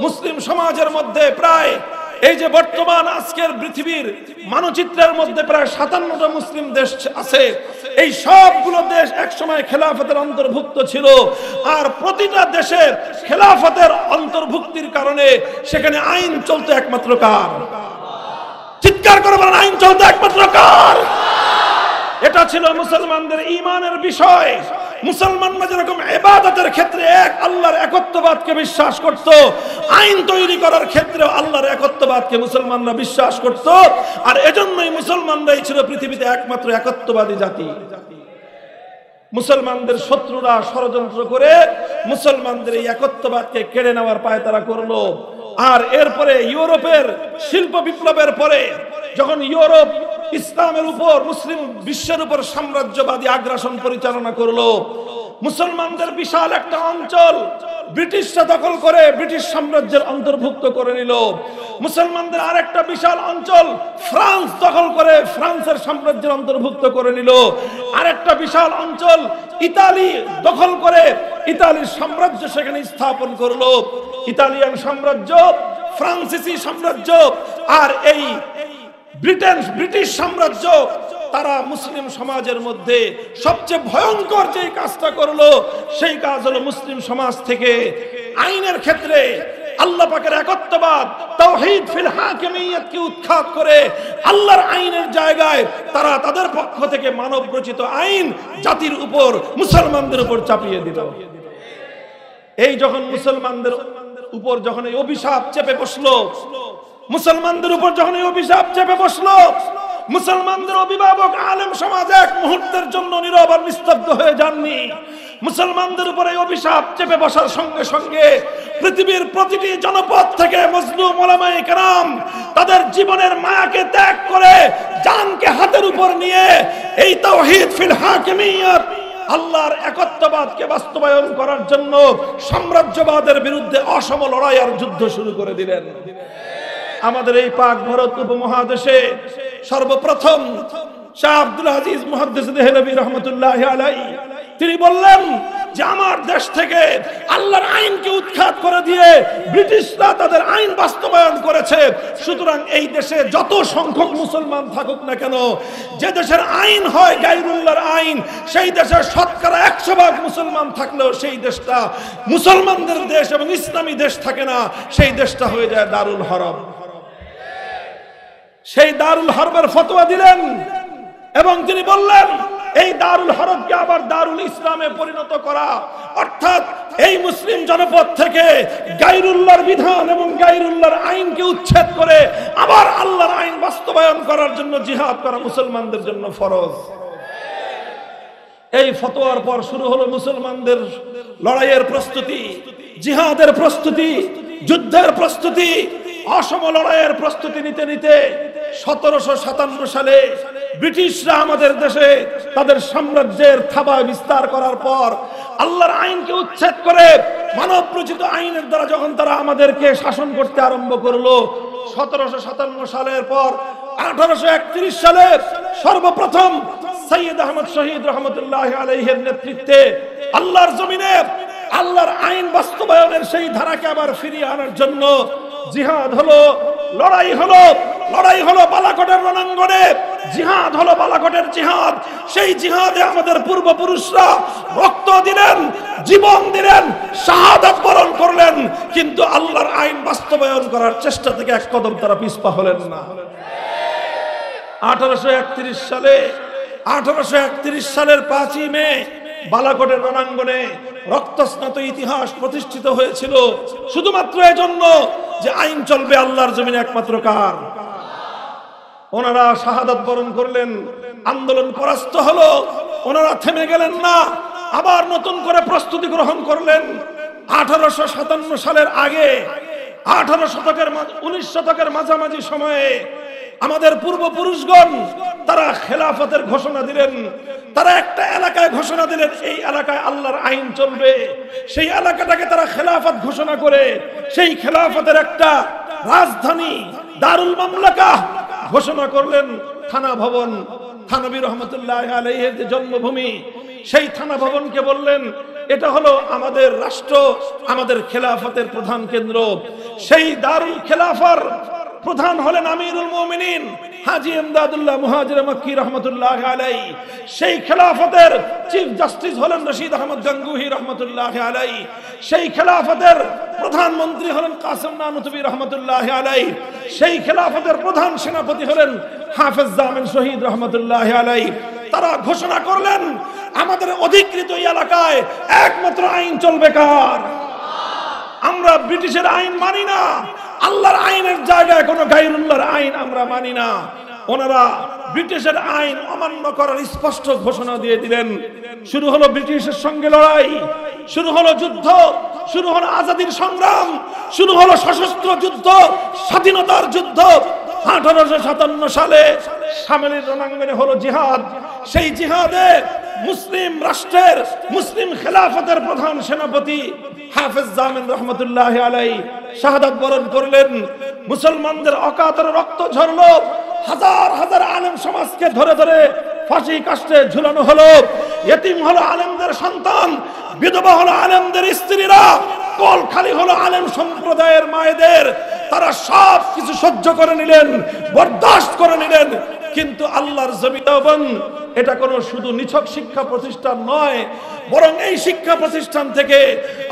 মুসলিম সমাজের মধ্যে প্রায়, এই যে বর্তমান আজকের পৃথিবীর মানচিত্রের মধ্যে প্রায় 57টা মুসলিম দেশ আছে, এই সবগুলো দেশ একসময় খেলাফতের অন্তর্ভুক্ত ছিল। আর প্রতিটা দেশের খেলাফতের অন্তর্ভুক্তির কারণে সেখানে আইন চলতো একমাত্র কার? চিৎকার করে বলেন, আইন চলতো একমাত্র কার? এটা ছিল মুসলমানদের ঈমানের বিষয়। মুসলমানরা যেরকম ইবাদতের ক্ষেত্রে এক আল্লাহর একত্ববাদকে বিশ্বাস করত, আইন তৈরি করার ক্ষেত্রে আল্লাহর একত্ববাদকে মুসলমানরা বিশ্বাস করত। আর এজন্যই মুসলমানরাই ছিল পৃথিবীতে একমাত্র একত্ববাদী জাতি। মুসলমানদের শত্রুরা ষড়যন্ত্র করে মুসলমানদের এই একত্ববাদকে কেড়ে নেওয়ার পায়তারা করলো। আর এরপরে ইউরোপের শিল্প বিপ্লবের পরে যখন ইউরোপ ইসলামের উপর, মুসলিম বিশ্বের উপর সাম্রাজ্যবাদী আগ্রাসন পরিচালনা করলো, মুসলমানদের বিশাল একটা অঞ্চল ব্রিটিশরা দখল করে ব্রিটিশ সাম্রাজ্যের অন্তর্ভুক্ত করে নিল। মুসলমানদের আরেকটা বিশাল অঞ্চল ফ্রান্স দখল করে ফ্রান্সের সাম্রাজ্যের অন্তর্ভুক্ত করে নিল। আরেকটা বিশাল অঞ্চল ইতালি দখল করে ইতালির সাম্রাজ্য সেখানে স্থাপন করলো। ইতালিয়ান সাম্রাজ্য, ফ্রান্সিসি সাম্রাজ্য আর এই ব্রিটিশ সাম্রাজ্য, তারা মুসলিম সমাজের মধ্যে সবচেয়ে ভয়ঙ্কর যে কাজটা করলো সেই কাজ হলো মুসলিম সমাজ থেকে আইনের ক্ষেত্রে আল্লাহ পাকের একত্ববাদ, তাওহীদ ফিল হাকিমিয়্যাতকে উৎখাত করে আল্লাহর আইনের জায়গায় তারা তাদের পক্ষ থেকে মানব রচিত আইন জাতির উপর, মুসলমানদের উপর চাপিয়ে দিল। এই যখন মুসলমানদের উপর যখন এই অভিশাপ চেপে বসলো, মুসলমানদের উপর যখন এই অভিশাপ চেপে বসলো, মুসলমানদের অভিভাবক আলেম সমাজ এক মুহূর্তের জন্য নীরব আর নিস্তব্ধ হয়ে যাননি। মুসলমানদের উপর এই অভিশাপ চেপে বসার সঙ্গে সঙ্গে পৃথিবীর প্রতিটি জনপদ থেকে মজলুম উলামায়ে কেরাম তাদের জীবনের মায়াকে ত্যাগ করে জানকে হাতের উপর নিয়ে এই তাওহীদ ফিল হাকিমিয়্যাত, আল্লাহর একত্ববাদকে বাস্তবায়ন করার জন্য সাম্রাজ্যবাদের বিরুদ্ধে অসম লড়াই আর যুদ্ধ শুরু করে দিলেন। আমাদের এই পাক ভারত উপমহাদেশে সর্বপ্রথম শাহ আব্দুল আজিজ মুহাদ্দিস দেহলভী রাহমাতুল্লাহি আলাইহি তিনি বললেন যে আমার দেশ থেকে আল্লাহর আইনকে উৎখাত করে দিয়ে ব্রিটিশরা তাদের আইন বাস্তবায়ন করেছে, সুতরাং এই দেশে যত সংখ্যক মুসলমান থাকুক না কেন, যে দেশের আইন হয় গায়রুল্লাহর আইন, সেই দেশের শতকরা 100% মুসলমান থাকলেও সেই দেশটা মুসলমানদের দেশ এবং ইসলামী দেশ থাকে না, সেই দেশটা হয়ে যায় দারুল হরব। সেই দারুল হরবের ফতোয়া দিলেন এবং তিনি বললেন এই দারুল হরবকে আবার দারুল ইসলামে পরিণত করা, অর্থাৎ এই মুসলিম জনপদ থেকে গায়রুল্লাহর বিধান এবং গায়রুল্লাহর আইনকে উচ্ছেদ করে আবার আল্লাহর আইন বাস্তবায়ন করার জন্য জিহাদ করা মুসলমানদের জন্য ফরজ। এই ফতোয়ার পর শুরু হলো মুসলমানদের লড়াইয়ের প্রস্তুতি, জিহাদের প্রস্তুতি, যুদ্ধের প্রস্তুতি, অসম লড়াইয়ের প্রস্তুতি নিতে নিতে 1757 সালে ব্রিটিশরা আমাদের দেশে তাদের সাম্রাজ্যের থাবা বিস্তার করার পর আল্লাহর আইনকে উচ্ছেদ করে মানব রচিত আইনের দ্বারা যখন তারা আমাদেরকে শাসন করতে আরম্ভ করলো, 1757 সালের পর 1831 সালে সর্বপ্রথম সৈয়দ আহমদ শহীদ রহমতুল্লাহি আলাইহির নেতৃত্বে আল্লাহর জমিনে আল্লাহর আইন বাস্তবায়নের সেই ধারাকে আবার ফিরিয়ে আনার জন্য জিহাদ হলো, লড়াই হলো। লড়াই হলো বালাকোটের রণাঙ্গনে, জিহাদ হলো বালাকোটের জিহাদ। সেই জিহাদে আমাদের পূর্বপুরুষরা রক্ত দিলেন, জীবন দিলেন, শাহাদাত বরণ করলেন, কিন্তু আল্লাহর আইন বাস্তবায়ন করার চেষ্টা থেকে এক কদম তারা পিছপা হলেন না। 1831 সালের 5ই মে বালাকোটের রণাঙ্গনে রক্তস্নাত ইতিহাস প্রতিষ্ঠিত হয়েছিল শুধুমাত্র এজন্য যে আইন চলবে আল্লাহর জমিনে একমাত্র কার। ওনারা শাহাদাত বরণ করলেন, আন্দোলন পরাস্ত হলো, ওনারা থেমে গেলেন না, আবার নতুন করে প্রস্তুতি গ্রহণ করলেন। 1857 সালের আগে 19 শতকের মাঝামাঝি সময়ে আমাদের পূর্বপুরুষগণ তারা খেলাফতের ঘোষণা দিলেন। তারা একটা এলাকায় ঘোষণা দিলেন এই এলাকায় আল্লাহর আইন চলবে। সেই এলাকাটাকে তারা খেলাফত ঘোষণা করে সেই খেলাফতের একটা রাজধানী দারুল মামলাকা ঘোষণা করলেন। থানা ভবন, থানবী রহমতুল্লাহি আলাইহির যে জন্মভূমি, সেই থানা ভবনকে বললেন এটা হলো আমাদের রাষ্ট্র, আমাদের খেলাফতের প্রধান কেন্দ্র। সেই দারুল খেলাফার প্রধান হলেন আমিরুল মুমিনিন হাজী ইমদাদুল্লাহ মুহাজির মক্কি রহমতুল্লাহি আলাইহি। সেই খেলাফতের চিফ জাস্টিস হলেন রশিদ আহমদ গাঙ্গুহি রহমতুল্লাহি আলাইহি। সেই খেলাফতের প্রধানমন্ত্রী হলেন কাসেম নানুতুবি রহমতুল্লাহি আলাইহি। সেই খেলাফতের প্রধান সেনাপতি হলেন হাফেজ জামিন শহীদ রহমতুল্লাহি আলাইহি। তারা ঘোষণা করলেন আমাদের অধিকৃত এলাকায় একমাত্র আইন চলবে কার? আমরা ব্রিটিশের আইন মানি না, আল্লাহর আইনের জায়গায় কোনো গায়রুল্লাহর আইন আমরা মানি না। ওনারা ব্রিটিশের আইন অমান্য করার স্পষ্ট ঘোষণা দিয়ে দিলেন। শুরু হলো ব্রিটিশের সঙ্গে লড়াই, শুরু হলো যুদ্ধ, শুরু হলো আজাদির সংগ্রাম, শুরু হলো সশস্ত্র যুদ্ধ, স্বাধীনতার যুদ্ধ। 1857 সালে সামেলির রণাঙ্গনে হলো জিহাদ। সেই জিহাদে মুসলিম রাষ্ট্রের মুসলিম খেলাফতের প্রধান সেনাপতি হাফেজ জামিন রহমতুল্লাহ আলাইহি শাহাদাত বরণ করলেন। মুসলমানদের অকাতরে রক্ত ঝরলো, হাজার হাজার আলেম সমাজকে ধরে ধরে ফাঁসি কাস্টে ঝুলানো হলো। ইতিম হলো আলেমদের সন্তান, বিধবা হলো আলেমদের স্ত্রীরা, কল খালি হলো আলেম সম্প্রদায়ের মায়েদের। তারা সব কিছু সহ্য করে নিলেন, বরদাস্ত করে নিলেন। কিন্তু আল্লাহর জমিন এটা কোনো শুধু নিছক শিক্ষা প্রতিষ্ঠান নয়, বরং এই শিক্ষা প্রতিষ্ঠান থেকে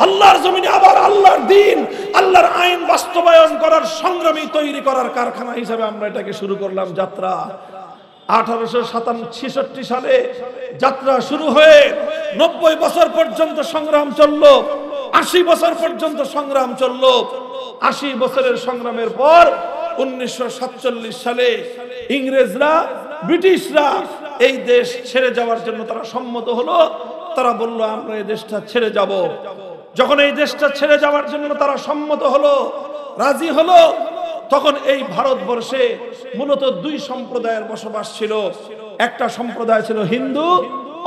আল্লাহর জমিনে আবার আল্লাহর দ্বীন, আল্লাহর আইন বাস্তবায়ন করার সংগ্রামী তৈরি করার কারখানা হিসেবে আমরা এটাকে শুরু করলাম যাত্রা। 1866 সালে যাত্রা শুরু হয়ে 90 বছর পর্যন্ত সংগ্রাম চললো, 80 বছর পর্যন্ত সংগ্রাম চললো। 80 বছরের সংগ্রামের পর 1947 সালে ইংরেজরা, ব্রিটিশরা এই দেশ ছেড়ে যাওয়ার জন্য তারা সম্মত হলো। তারা বলল আমরা এই দেশটা ছেড়ে যাব। যখন এই দেশটা ছেড়ে যাওয়ার জন্য তারা সম্মত হলো, রাজি হলো, তখন এই ভারতবর্ষে মূলত দুই সম্প্রদায়ের বসবাস ছিল। একটা সম্প্রদায় ছিল হিন্দু,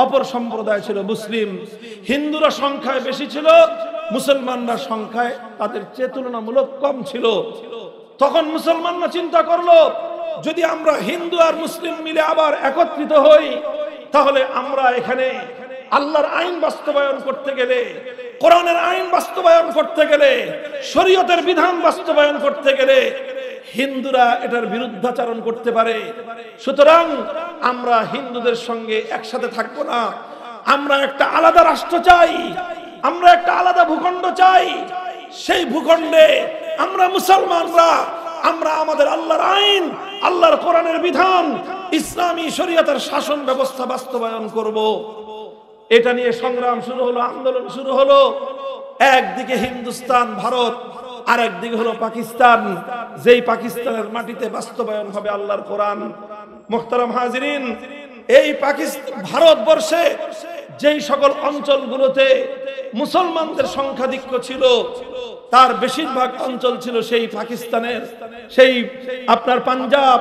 অপর সম্প্রদায় ছিল মুসলিম। হিন্দুরা সংখ্যায় বেশি ছিল, মুসলমানরা সংখ্যায় তাদের চেয়ে তুলনামূলক কম ছিল। তখন মুসলমানরা চিন্তা করলো যদি আমরা হিন্দু আর মুসলিম মিলে আবার একত্রিত হই, তাহলে আমরা এখানে আল্লাহর আইন বাস্তবায়ন করতে গেলে, কোরআনের আইন বাস্তবায়ন করতে গেলে, শরীয়তের বিধান বাস্তবায়ন করতে গেলে হিন্দুরা এটার বিরুদ্ধাচরণ করতে পারে। সুতরাং আমরা হিন্দুদের সঙ্গে একসাথে থাকবো না, আমরা একটা আলাদা রাষ্ট্র চাই, আমরা একটা আলাদা ভূখণ্ড চাই। সেই ভূখণ্ডে আমরা মুসলমানরা আমরা আমাদের আল্লাহর আইন, আল্লাহর কোরআনের বিধান, ইসলামী শরীয়তের শাসন ব্যবস্থা বাস্তবায়ন করব। এটা নিয়ে সংগ্রাম শুরু হলো, আন্দোলন শুরু হলো। একদিকে হিন্দুস্তান ভারত, আর একদিকে হলো পাকিস্তান, যেই পাকিস্তানের মাটিতে বাস্তবায়ন হবে আল্লাহর কোরআন। মুহতারাম হাজিরিন, এই পাকিস্তান ভারতবর্ষে যেই সকল অঞ্চলগুলোতে মুসলমানদের সংখ্যাধিক্য ছিল তার বেশিরভাগ অঞ্চল ছিল সেই পাকিস্তানের, সেই আপনার পাঞ্জাব,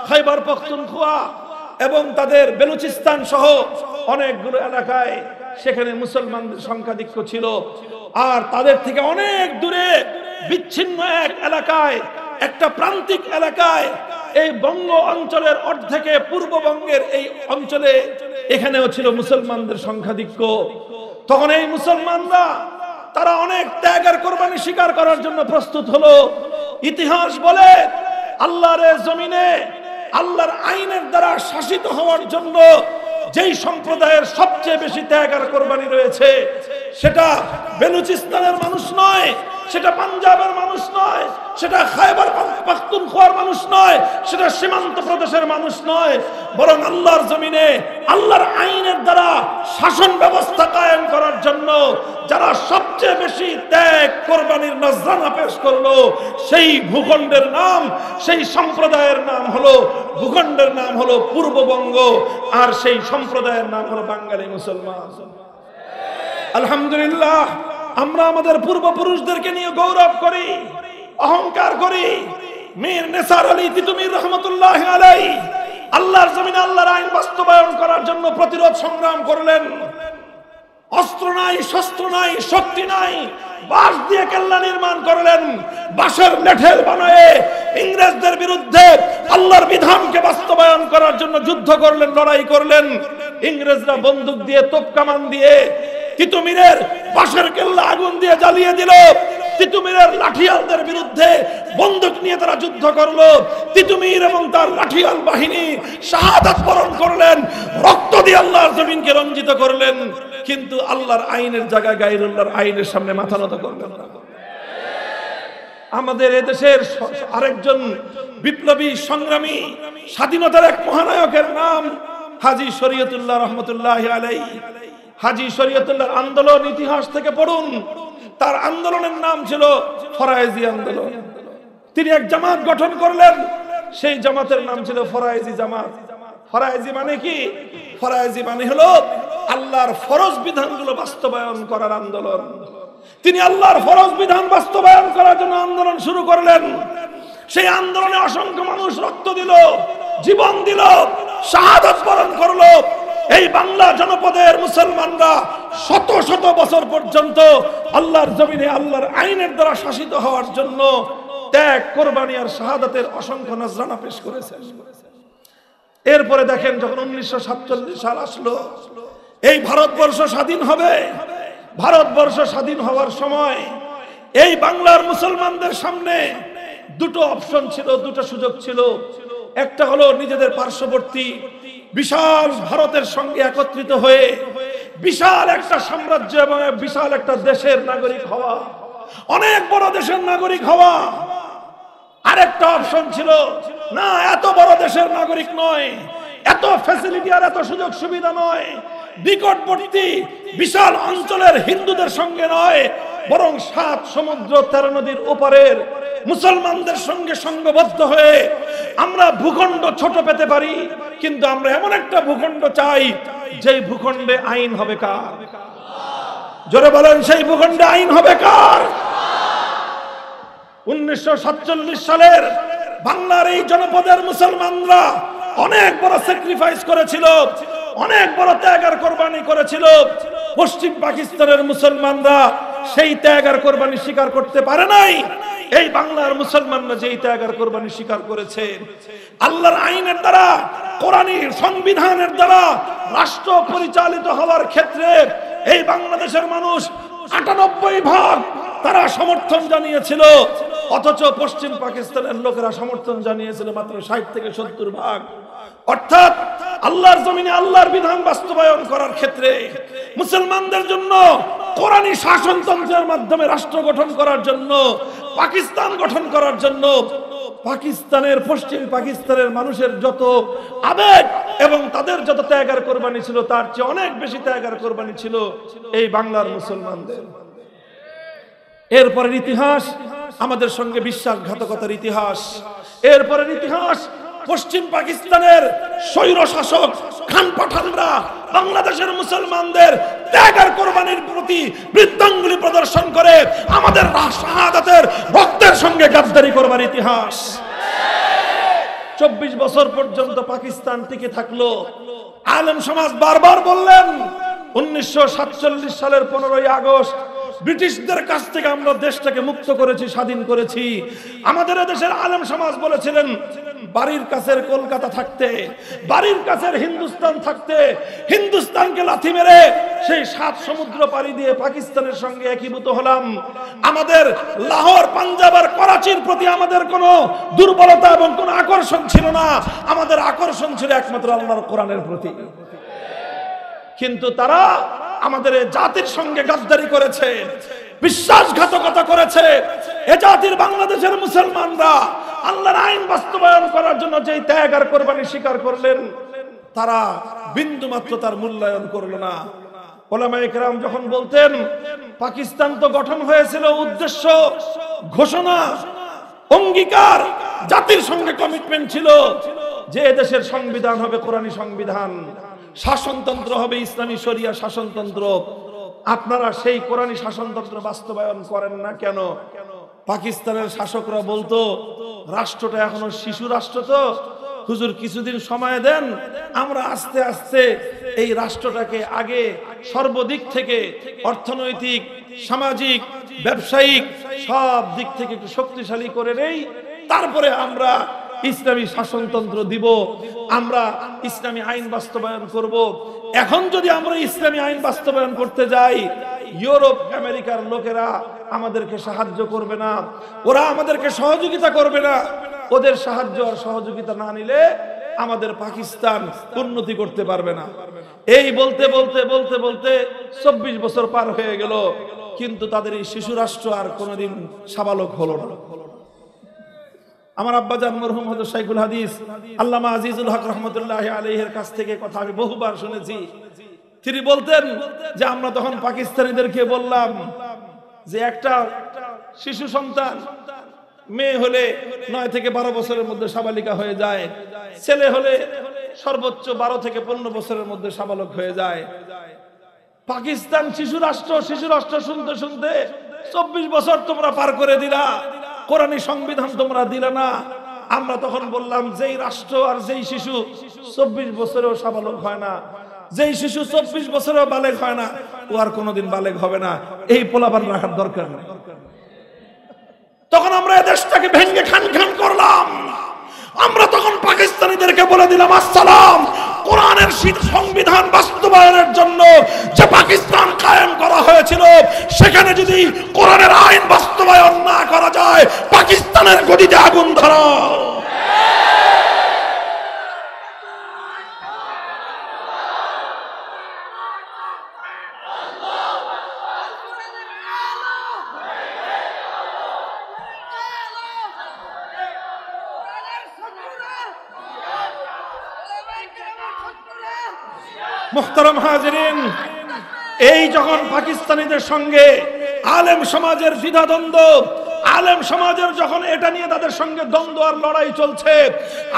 খাইবার পখতুনখোয়া এবং তাদের বেলুচিস্তান সহ অনেকগুলো এলাকায় সেখানে মুসলমানদের সংখ্যাধিক্য ছিল। আর তাদের থেকে অনেক দূরে বিচ্ছিন্ন এক এলাকায়, একটা প্রান্তিক এলাকায়, এই বঙ্গ অঞ্চলের অর্ধেকে পূর্ববঙ্গের এই অঞ্চলে এখানেও ছিল মুসলমানদের সংখ্যাধিক্য। তখন এই মুসলমানরা তারা অনেক ত্যাগ আর কোরবানি স্বীকার করার জন্য প্রস্তুত হলো। ইতিহাস বলে আল্লাহর জমিনে আল্লাহর আইনের দ্বারা শাসিত হওয়ার জন্য যেই সম্প্রদায়ের সবচেয়ে বেশি ত্যাগ আর কোরবানি রয়েছে সেটা বেলুচিস্তানের মানুষ নয়, সেটা পাঞ্জাবের মানুষ নয়, সেটা খাইবার পাখতুনখোয়ার মানুষ নয়, সেটা সীমান্ত প্রদেশের মানুষ নয়, বরং আল্লাহর জমিনে আল্লাহর আইনের দ্বারা শাসন ব্যবস্থা কায়েম করার জন্য যারা সবচেয়ে বেশি ত্যাগ কোরবানির নজরানা পেশ করলো সেই ভূখণ্ডের নাম, সেই সম্প্রদায়ের নাম হলো, ভূখণ্ডের নাম হলো পূর্ববঙ্গ, আর সেই সম্প্রদায়ের নাম হলো বাঙালি মুসলমান। আলহামদুলিল্লাহ, আমরা আমাদের পূর্বপুরুষদেরকে নিয়ে গৌরব করি, অহংকার করি। মীর নেসার আলী তিতুমীর রহমতুল্লাহ আলাইহি আল্লাহর জমিনে আল্লাহর আইন বাস্তবায়ন করার জন্য প্রতিরোধ সংগ্রাম করলেন। অস্ত্র নাই, শস্ত্র নাই, শক্তি নাই, বাঁশ দিয়ে কেল্লা নির্মাণ করলেন, বাঁশের লেঠেল বানায়ে ইংরেজদের বিরুদ্ধে আল্লাহর বিধানকে বাস্তবায়ন করার জন্য যুদ্ধ করলেন, লড়াই করলেন। ইংরেজরা বন্দুক দিয়ে, তোপ কামান দিয়ে তিতুমীরের বাঁশের কেল্লা আগুন দিয়ে জ্বালিয়ে দিল। তিতুমীরের লাঠিয়ালদের বিরুদ্ধে বন্দুক নিয়ে তারা যুদ্ধ করলো। তিতুমীর এবং তার লাঠিয়াল বাহিনী শাহাদাত বরণ করলেন, রক্ত দিয়ে আল্লাহর জমিনকে রঞ্জিত করলেন। কিন্তু আল্লাহর আইনের জায়গায় গায়রুল্লাহর আইনের সামনে মাথা নত করলেন না। আমাদের এদেশের আরেকজন বিপ্লবী সংগ্রামী, স্বাধীনতার এক মহানায়কের নাম হাজী শরীয়তুল্লাহ রহমতুল্লাহ আলাইহি। হাজী শরীয়তুল্লাহর আন্দোলন ইতিহাস থেকে পড়ুন। তার আন্দোলনের নাম ছিল ফরায়েজি আন্দোলন। তিনি এক জামাত গঠন করলেন, সেই জামাতের নাম ছিল ফরায়েজি জামাত। ফরায়েজি মানে কি? ফরায়েজি মানে হলো আল্লাহর ফরজ বিধানগুলো বাস্তবায়ন করার আন্দোলন। তিনি আল্লাহর ফরজ বিধান বাস্তবায়ন করার জন্য আন্দোলন শুরু করলেন। সেই আন্দোলনে অসংখ্য মানুষ রক্ত দিল, জীবন দিল, শাহাদাত বরণ করলো। এই বাংলা জনপদের মুসলমানরা শত শত বছর পর্যন্ত আল্লাহর জমিনে আল্লাহর আইনের দ্বারা শাসিত হওয়ার জন্য ত্যাগ, কোরবানি আর শাহাদাতের অসংখ্য নজরানা পেশ করেছেন। এরপরে দেখেন যখন 1947 সাল আসলো, এই ভারতবর্ষ স্বাধীন হবে। ভারতবর্ষ স্বাধীন হওয়ার সময় এই বাংলার মুসলমানদের সামনে দুটো অপশন ছিল, দুটো সুযোগ ছিল। একটা হলো নিজেদের পার্শ্ববর্তী বিশাল ভারতের সঙ্গে একত্রিত হয়ে বিশাল একটা সাম্রাজ্য এবং বিশাল একটা দেশের নাগরিক হওয়া, অনেক বড় দেশের নাগরিক হওয়া। আরেকটা অপশন ছিল, না, এত বড় দেশের নাগরিক নয়, এত ফ্যাসিলিটি আর এত সুযোগ সুবিধা নয়, নিকটবর্তী বিশাল অঞ্চলের হিন্দুদের সঙ্গে নয়, বরং 7 সমুদ্র 13 নদীর ওপারের মুসলমানদের সঙ্গে সংঘবদ্ধ হয়ে আমরা ভূখণ্ড ছোট পেতে পারি, কিন্তু আমরা এমন একটা ভূখণ্ড চাই যেই ভূখণ্ডে আইন হবে কার? জোরে বলেন, সেই ভূখণ্ডে আইন হবে কার? 1947 সালের বাংলার এই জনপদের মুসলমানরা অনেক বড় স্যাক্রিফাইস করেছিল, অনেক বড় ত্যাগ আর কোরবানি করেছিল। পশ্চিম পাকিস্তানের মুসলমানরা সেই ত্যাগ আর কোরবানি স্বীকার করতে পারে নাই। এই বাংলার মুসলমানরা যেই ত্যাগ আর কোরবানি স্বীকার করেছে, আল্লাহর আইনের দ্বারা, কোরআনের সংবিধানের দ্বারা রাষ্ট্র পরিচালিত হওয়ার ক্ষেত্রে এই বাংলাদেশের মানুষ 98% তারা সমর্থন জানিয়েছিল, অথচ পশ্চিম পাকিস্তানের লোকেরা সমর্থন জানিয়েছিল মাত্র 60 থেকে 70%। অর্থাৎ আল্লাহর জমিনে আল্লাহর বিধান বাস্তবায়ন করার ক্ষেত্রে মুসলমানদের জন্য কোরআনী শাসনতন্ত্রের মাধ্যমে রাষ্ট্র গঠন করার জন্য, পাকিস্তান গঠন করার জন্য পাকিস্তানের, পশ্চিম পাকিস্তানের মানুষের যত আবেগ এবং তাদের যত ত্যাগ আর কোরবানি ছিল, তার চেয়ে অনেক বেশি ত্যাগ আর কোরবানি ছিল এই বাংলার মুসলমানদের। এরপরের ইতিহাস আমাদের সঙ্গে বিশ্বাসঘাতকতার ইতিহাস। এরপরের ইতিহাস পশ্চিম পাকিস্তানের স্বৈর শাসক খান পাঠানরা বাংলাদেশের মুসলমানদের ত্যাগ আর কোরবানির প্রতি বৃদ্ধাঙ্গুলি প্রদর্শন করে আমাদের শাহাদাতের রক্তের সঙ্গে গাদ্দারি করবার ইতিহাস। 24 বছর পর্যন্ত পাকিস্তান টিকে থাকলো। আলেম সমাজ বারবার বললেন 1947 সালের 15ই আগস্ট ব্রিটিশদের কাছ থেকে আমরা দেশটাকে মুক্ত করেছি, স্বাধীন করেছি। আমাদের দেশের আলেম সমাজ বলেছিলেন বাড়ির কাছের কলকাতা থাকতে, বাড়ির কাছের হিন্দুস্তান থাকতে, হিন্দুস্তানকে লাথি মেরে সেই 7 সমুদ্র পাড়ি দিয়ে পাকিস্তানের সঙ্গে একীভূত হলাম। আমাদের লাহোর, পাঞ্জাব আর করাচির প্রতি আমাদের কোনো দুর্বলতা এবং কোনো আকর্ষণ ছিল না, আমাদের আকর্ষণ ছিল একমাত্র আল্লাহর কোরআনের প্রতি। কিন্তু তারা আমাদের জাতির সঙ্গে গাদ্দারি করেছে, বিশ্বাসঘাতকতা করেছে। এ জাতির বাংলাদেশের মুসলমানরা আল্লাহর আইন বাস্তবায়ন করার জন্য যে ত্যাগ আর কোরবানি স্বীকার করলেন, তারা বিন্দু মাত্র তার মূল্যায়ন করলো না। ওলামায়ে কেরাম যখন বলতেন পাকিস্তান তো গঠন হয়েছিল উদ্দেশ্য, ঘোষণা, অঙ্গীকার, জাতির সঙ্গে কমিটমেন্ট ছিল যে এদেশের সংবিধান হবে কোরআনী সংবিধান, শাসনতন্ত্র হবে ইসলামী শরিয়া শাসনতন্ত্র। আপনারা সেই কোরআনী শাসনতন্ত্র বাস্তবায়ন করেন না কেন? পাকিস্তানের শাসকরা বলতো রাষ্ট্রটা এখনো শিশু রাষ্ট্র, তো হুজুর কিছুদিন সময় দেন, আমরা আস্তে আস্তে এই রাষ্ট্রটাকে আগে সর্বদিক থেকে, অর্থনৈতিক, সামাজিক, ব্যবসায়িক সব দিক থেকে একটু শক্তিশালী করে নেই, তারপরে আমরা ইসলামী শাসনতন্ত্র দিব, আমরা ইসলামী আইন বাস্তবায়ন করব। এখন যদি আমরা ইসলামী আইন বাস্তবায়ন করতে যাই, ইউরোপ আমেরিকার লোকেরা আমাদেরকে সাহায্য করবে না, ওরা আমাদেরকে সহযোগিতা করবে না। ওদের সাহায্য আর সহযোগিতা না নিলে আমাদের পাকিস্তান উন্নতি করতে পারবে না। এই বলতে বলতে বলতে বলতে 24 বছর পার হয়ে গেল, কিন্তু তাদের এই শিশু রাষ্ট্র আর কোনোদিন সাবালক হলো না। আমার আব্বাজান মরহুম হযরত শাইখুল হাদিস আল্লামা আজিজুল হক রহমতুল্লাহি আলাইহির কাছ থেকে কথা আমি বহুবার শুনেছি। তিনি বলতেন যে আমরা তখন পাকিস্তানিদেরকে বললাম যে একটা শিশু সন্তান, মেয়ে হলে 9 থেকে 12 বছরের মধ্যে সাবালিকা হয়ে যায়, ছেলে হলে সর্বোচ্চ 12 থেকে 15 বছরের মধ্যে সাবালক হয়ে যায়। পাকিস্তান শিশু রাষ্ট্র শুনতে শুনতে 24 বছর তোমরা পার করে দিলা, কোরআনী সংবিধান তোমরা দিলে না। আমরা তখন বললাম যেই রাষ্ট্র আর যেই শিশু 24 বছরেও সাবালক হয় না, যেই শিশু 24 বছরেও বালেগ হয় না, ও আর কোনোদিন বালেগ হবে না, এই পোলাপান রাখার দরকার নেই। তখন আমরা এই দেশটাকে ভেঙে খান খান করলাম। আমরা তখন পাকিস্তানিদেরকে বলে দিলাম আসসালাম, কোরআনের সংবিধান বাস্তবায়নের জন্য যে পাকিস্তান কায়েম করা হয়েছিল, সেখানে যদি কোরআনের আইন বাস্তবায়ন না করা যায়, পাকিস্তানের গদিতে আগুন ধরাও। মুহতারাম হাজিরিন, এই যখন পাকিস্তানিদের সঙ্গে আলেম সমাজের দ্বিধাদ্বন্দ্ব, আলেম সমাজের যখন এটা নিয়ে তাদের সঙ্গে দ্বন্দ্ব আর লড়াই চলছে,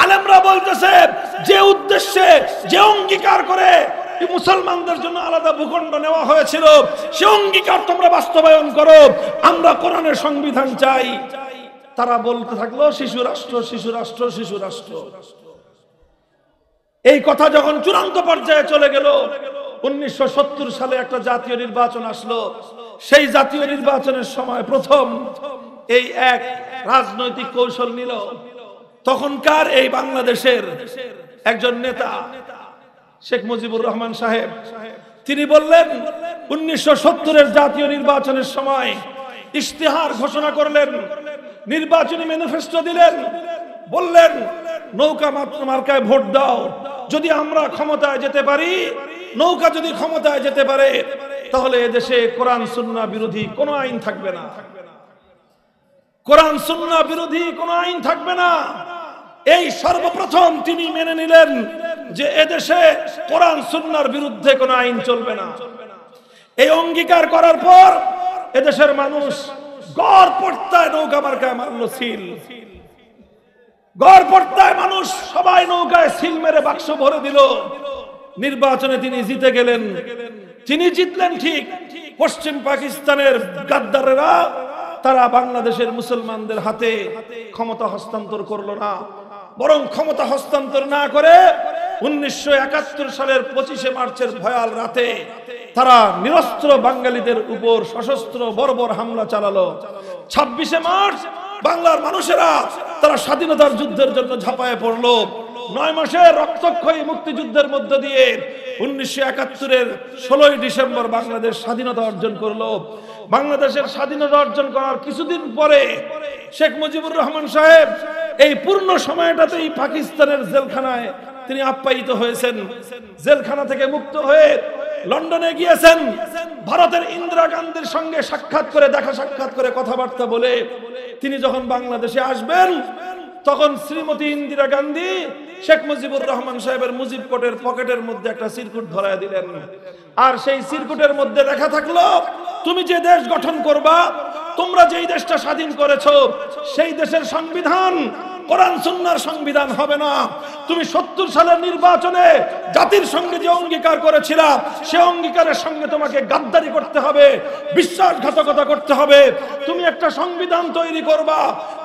আলেমরা বলতেছে যে উদ্দেশ্যে, যে অঙ্গীকার করে মুসলমানদের জন্য আলাদা ভূখণ্ড নেওয়া হয়েছিল, সে অঙ্গীকার তোমরা বাস্তবায়ন করো, আমরা কোরআনের সংবিধান চাই। তারা বলতে থাকলো শিশু রাষ্ট্র, শিশু রাষ্ট্র, শিশু রাষ্ট্র। এই কথা যখন চূড়ান্ত পর্যায়ে চলে গেল, 1970 সালে একটা জাতীয় নির্বাচন আসলো। সেই জাতীয় নির্বাচনের সময় প্রথম এই এক রাজনৈতিক কৌশল নিল তখনকার এই বাংলাদেশের একজন নেতা শেখ মুজিবুর রহমান সাহেব। তিনি বললেন 1970-এর জাতীয় নির্বাচনের সময় ইশতেহার ঘোষণা করলেন, নির্বাচনী ম্যানিফেস্টো দিলেন, বললেন নৌকা মার্কায় ভোট দাও, যদি আমরা ক্ষমতায় যেতে পারি, নৌকা যদি ক্ষমতায় যেতে পারে, তাহলে এদেশে কোরআন সুন্নাহ বিরোধী কোনো আইন থাকবে না, কোরআন সুন্নাহ বিরোধী কোনো আইন থাকবে না। এই সর্বপ্রথম তিনি মেনে নিলেন যে এদেশে কোরআন সুন্নাহর বিরুদ্ধে কোনো আইন চলবে না। এই অঙ্গীকার করার পর এদেশের মানুষ গড়পড়তায় নৌকা মার্কায় মারল সিল। গড়পড়তায় মানুষ সবাই নৌকায় সিল মেরে বাক্স ভরে দিল। নির্বাচনে তিনি জিতে গেলেন। তিনি জিতলেন ঠিক, পশ্চিম পাকিস্তানের গাদ্দারেরা তারা বাংলাদেশের মুসলমানদের হাতে ক্ষমতা হস্তান্তর করলো না, বরং ক্ষমতা হস্তান্তর না করে 1971 সালের 25শে মার্চের ভয়াল রাতে তারা নিরস্ত্র বাঙালিদের উপর সশস্ত্র বর্বর হামলা চালালো। 26শে মার্চ বাংলার মানুষেরা তারা স্বাধীনতার যুদ্ধের জন্য ঝাঁপায়ে পড়লো। 9 মাসের রক্তক্ষয়ী মুক্তিযুদ্ধের মধ্য দিয়ে 1971-এর 16ই ডিসেম্বর বাংলাদেশ স্বাধীনতা অর্জন করলো। বাংলাদেশের স্বাধীনতা অর্জন করার কিছুদিন পরে শেখ মুজিবুর রহমান সাহেব এই পূর্ণ সময়টাতেই পাকিস্তানের জেলখানায় তিনি আপ্যায়িত হয়েছেন। জেলখানা থেকে মুক্ত হয়ে লন্ডনে গিয়েছেন। ভারতের ইন্দিরা গান্ধীর সঙ্গে সাক্ষাৎ করে, দেখা সাক্ষাৎ করে কথাবার্তা বলে তিনি যখন বাংলাদেশে আসবেন, তখন শ্রীমতী ইন্দিরা গান্ধী শেখ মুজিবুর রহমান সাহেবের মুজিব কোটের পকেটের মধ্যে একটা সিরকুট ধরায় দিলেন। আর সেই সিরকুটের মধ্যে লেখা থাকলো, তুমি যে দেশ গঠন করবা, তোমরা যেই দেশটা স্বাধীন করেছো, সেই দেশের সংবিধান কোরআন সুন্নাহর সংবিধান হবে না। তুমি 70 সালের নির্বাচনে জাতির সঙ্গে যে অঙ্গীকার করেছিলা, সে অঙ্গীকারের সঙ্গে তোমাকে গাদ্দারি করতে হবে, বিশ্বাসঘাতকতা করতে হবে। তুমি একটা সংবিধান তৈরি করবা,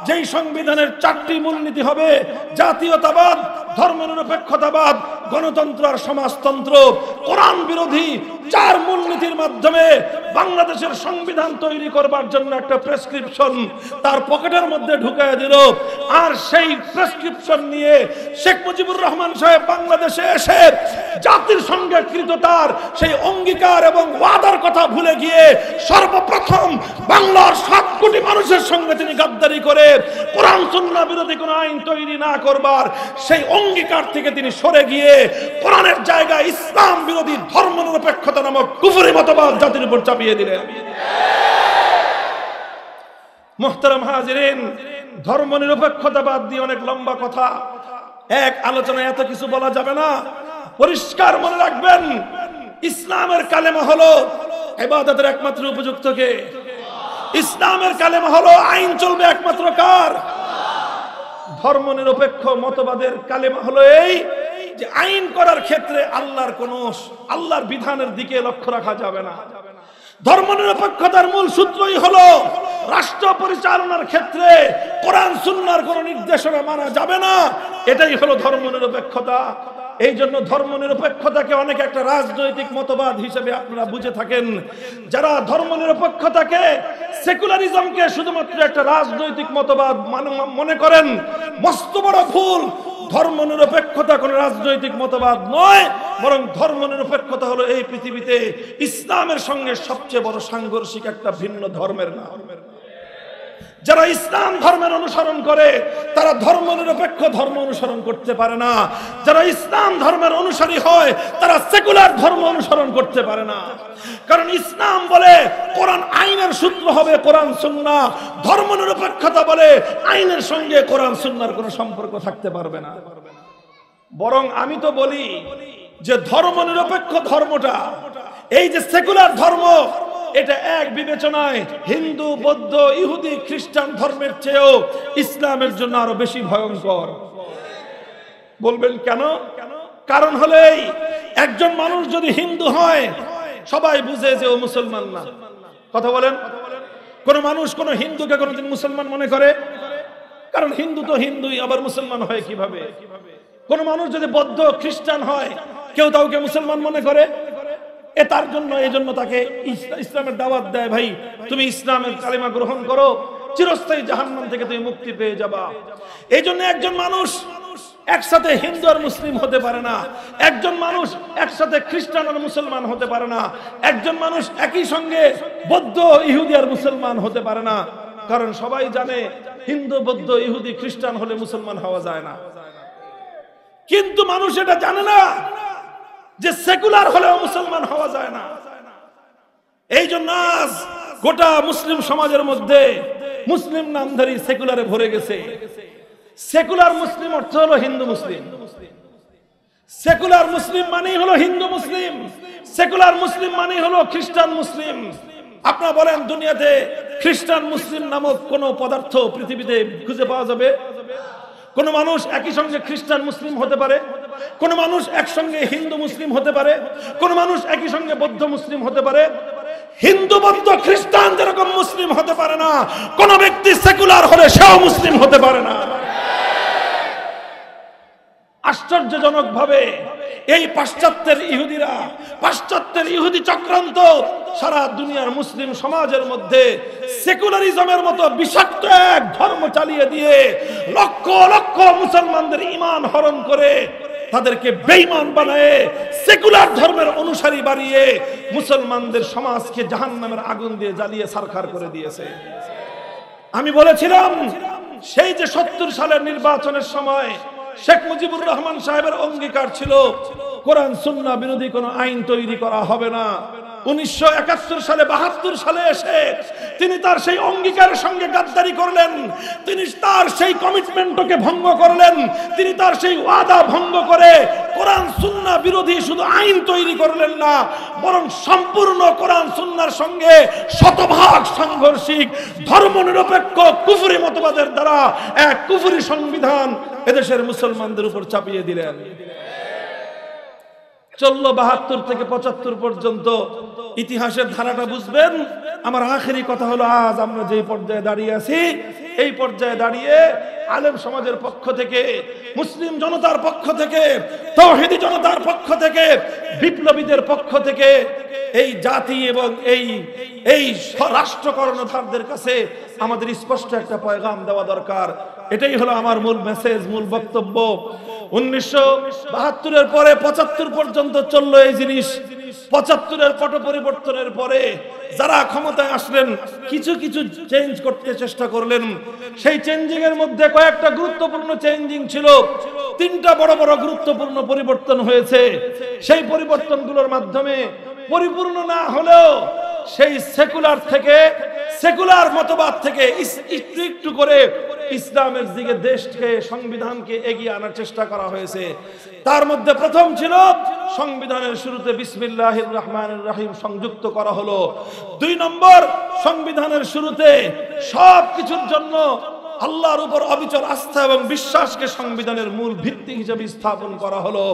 যেই সংবিধানের 4টি মূলনীতি হবে জাতীয়তাবাদ, ধর্মনিরপেক্ষতাবাদ, গণতন্ত্র আর সমাজতন্ত্র। কোরআন বিরোধী 4 মূলনীতির মাধ্যমে বাংলাদেশের সংবিধান তৈরি করবার জন্য একটা প্রেসক্রিপশন তার পকেটের মধ্যে ঢুকায় দিল। আর সেই প্রেসক্রিপশন নিয়ে শেখ মুজিবুর রহমান সাহেব বাংলাদেশে এসে জাতির সঙ্গে কৃত তার সেই অঙ্গীকার এবং ওয়াদার কথা ভুলে গিয়ে সর্বপ্রথম বাংলার 7 কোটি মানুষের সঙ্গে তিনি গাদ্দারি করে কোরআন সুন্নাহ বিরোধী কোনো আইন তৈরি না করবার সেই অঙ্গীকার থেকে তিনি সরে গিয়ে কোরআনের জায়গায় ইসলাম বিরোধী ধর্মনিরপেক্ষতা নামক কুফরি মতবাদ জাতির উপর চাপিয়ে দিলেন। মুহতারাম হাজিরিন, ধর্মনিরপেক্ষতাবাদ দিয়ে অনেক লম্বা কথা, এক আলোচনায় এত কিছু বলা যাবে না। পরিষ্কার মনে রাখবেন, ইসলামের কালেমা হলো ইবাদতের একমাত্র উপযুক্ত কে? ইসলামের কালেমা হলো আইন চলবে একমাত্র কার? ধর্মনিরপেক্ষ মতবাদের কালেমা হলো এই যে আইন করার ক্ষেত্রে আল্লাহর বিধানের দিকে লক্ষ্য রাখা যাবে না। ধর্মনিরপেক্ষতার মূল সূত্রই হলো রাষ্ট্র পরিচালনার ক্ষেত্রে কোরআন সুন্নাহর কোন নির্দেশনা মানা যাবে না। এটাই হলো ধর্মনিরপেক্ষতা। এই জন্য ধর্ম নিরপেক্ষতাকে অনেক একটা রাজনৈতিক মতবাদ হিসেবে আপনারা বুঝে থাকেন। যারা ধর্ম নিরপেক্ষতাকে, সেকুলারিজমকে শুধুমাত্র একটা রাজনৈতিক মতবাদ মনে করেন, মস্ত বড় ভুল। ধর্ম নিরপেক্ষতা কোনো রাজনৈতিক মতবাদ নয়, বরং ধর্ম নিরপেক্ষতা হলো এই পৃথিবীতে ইসলামের সঙ্গে সবচেয়ে বড় সাংঘর্ষিক একটা ভিন্ন ধর্মের নাম। যারা ইসলাম ধর্মের অনুসরণ করে তারা ধর্ম নিরপেক্ষ ধর্ম অনুসরণ করতে পারে না। যারা ইসলাম ধর্মের অনুসারী হয় তারা সেকুলার ধর্ম অনুসরণ করতে পারে না। কারণ ইসলাম বলে কোরআন আইনের সূত্র হবে, কোরআন সুন্নাহ। ধর্ম নিরপেক্ষতা বলে আইনের সঙ্গে কোরআন সুন্নাহর কোনো সম্পর্ক থাকতে পারবে না। বরং আমি তো বলি যে ধর্ম নিরপেক্ষ ধর্মটা, এই যে সেকুলার ধর্ম, এটা এক বিবেচনায় হিন্দু, বৌদ্ধ, ইহুদি, খ্রিস্টান ধর্মের চেয়েও ইসলামের জন্য আরো বেশি ভয়ঙ্কর। বলবেন কেন? কারণ হলো এই, একজন মানুষ যদি হিন্দু হয় সবাই বুঝে যে ও মুসলমান না। কথা বলেন, কোন মানুষ কোন হিন্দুকে কোনদিন মুসলমান মনে করে? কারণ হিন্দু তো হিন্দুই, আবার মুসলমান হয় কিভাবে? কোন মানুষ যদি বৌদ্ধ, খ্রিস্টান হয় কেউ তাকে মুসলমান মনে করে? তার জন্য এই জন্য তাকে ইসলামের দাওয়াত দেয়, ভাই তুমি ইসলামের কালিমা গ্রহণ করো, চিরস্থায়ী জাহান্নাম থেকে তুমি মুক্তি পেয়ে যাবা। এই জন্য একজন মানুষ একসাথে হিন্দু আর মুসলিম হতে পারে না, একজন মানুষ একসাথে খ্রিস্টান আর মুসলমান হতে পারে না, একজন মানুষ একই সঙ্গে বৌদ্ধ, ইহুদি আর মুসলমান হতে পারে না। কারণ সবাই জানে হিন্দু, বৌদ্ধ, ইহুদি, খ্রিস্টান হলে মুসলমান হওয়া যায় না। কিন্তু মানুষ এটা জানে না যে সেকুলার হলেও মুসলমান হওয়া যায় না। এই জন্য আজ গোটা মুসলিম সমাজের মধ্যে মুসলিম নামধারী সেকুলারে ভরে গেছে। সেকুলার মুসলিম অর্থ হলো হিন্দু মুসলিম। সেকুলার মুসলিম মানেই হলো হিন্দু মুসলিম, সেকুলার মুসলিম মানেই হলো খ্রিস্টান মুসলিম। আপনারা বলেন, দুনিয়াতে খ্রিস্টান মুসলিম নামক কোন পদার্থ পৃথিবীতে খুঁজে পাওয়া যাবে? কোন মানুষ একই সঙ্গে খ্রিস্টান মুসলিম হতে পারে? কোন মানুষ একসঙ্গে হিন্দু মুসলিম হতে পারে? কোন মানুষ একই সঙ্গে বৌদ্ধ মুসলিম হতে পারে? হিন্দু, বৌদ্ধ, খ্রিস্টান যেরকম মুসলিম হতে পারে না, কোন ব্যক্তি সেকুলার হলে সেও মুসলিম হতে পারে না। আশ্চর্যজনক ভাবে এই পাশ্চাত্যের ইহুদিরা, পাশ্চাত্যের ইহুদি চক্রান্ত সারা দুনিয়ার মুসলিম সমাজের মধ্যে সেকুলারিজমের মতো বিষাক্ত এক ধর্ম চালিয়ে দিয়ে লক্ষ লক্ষ মুসলমানদের ঈমান হরণ করে তাদেরকে বেঈমান বানায় সেকুলার ধর্মের অনুসারী বানিয়ে মুসলমানদের সমাজকে জাহান্নামের আগুন দিয়ে জ্বালিয়ে ছারখার করে দিয়েছে। আমি বলেছিলাম, সেই যে 70 সালের নির্বাচনের সময় শেখ মুজিবুর রহমান সাহেবের অঙ্গীকার ছিল কোরআন সুন্নাহ বিরোধী কোনো আইন তৈরি করা হবে না। 1971 সালে 72 সালে এসে তিনি তার সেই অঙ্গীকারের সঙ্গে গাদ্দারি করলেন, তিনি তার সেই কমিটমেন্টকে ভঙ্গ করলেন, তিনি তার সেই ওয়াদা ভঙ্গ করে কোরআন সুন্নাহ বিরোধী শুধু আইন তৈরি করলেন না, বরং সম্পূর্ণ কোরআন সুন্নাহর সঙ্গে শতভাগ সাংঘর্ষিক ধর্মনিরপেক্ষ কুফরি মতবাদের দ্বারা এক কুফরি সংবিধান এদেশের মুসলমানদের উপর চাপিয়ে দিলেন। চললো 72 থেকে 75 পর্যন্ত। ইতিহাসের ধারাটা বুঝবেন। আমার আখেরি কথা হলো, আজ আমরা যে পর্যায়ে দাঁড়িয়ে আছি, এই পর্যায়ে দাঁড়িয়ে আলেম সমাজের পক্ষ থেকে, মুসলিম জনতার পক্ষ থেকে, তাওহীদি জনতার পক্ষ থেকে, বিপ্লবীদের পক্ষ থেকে এই জাতি এবং এই রাষ্ট্র কর্ণধারদের কাছে আমাদের স্পষ্ট একটা পয়গাম দেওয়া দরকার। এটাই হলো আমার মূল মেসেজ, মূল বক্তব্য। 1972-এর পরে 75 পর্যন্ত চললো এই জিনিস। 75-এর পট পরিবর্তনের পরে যারা ক্ষমতায় আসলেন কিছু কিছু চেঞ্জ করতে চেষ্টা করলেন। সেই চেঞ্জিং এর মধ্যে কয়েকটা গুরুত্বপূর্ণ চেঞ্জিং ছিল। 3টা বড় বড় গুরুত্বপূর্ণ পরিবর্তন হয়েছে। সেই পরিবর্তনগুলোর মাধ্যমে পরিপূর্ণ না হলেও সেই সেকুলার থেকে, সেকুলার মতবাদ থেকে একটু একটু করে ইসলামের দিকে দেশকে, সংবিধানকে এগিয়ে আনার চেষ্টা করা হয়েছে। তার মধ্যে প্রথম ছিল সংবিধানের শুরুতে বিসমিল্লাহির রহমানির রহিম সংযুক্ত করা হলো। 2 নম্বর, সংবিধানের শুরুতে সবকিছুর জন্য আল্লাহর উপর অবিচল আস্থা এবং বিশ্বাসকে সংবিধানের মূল ভিত্তি হিসেবে স্থাপন করা হলো।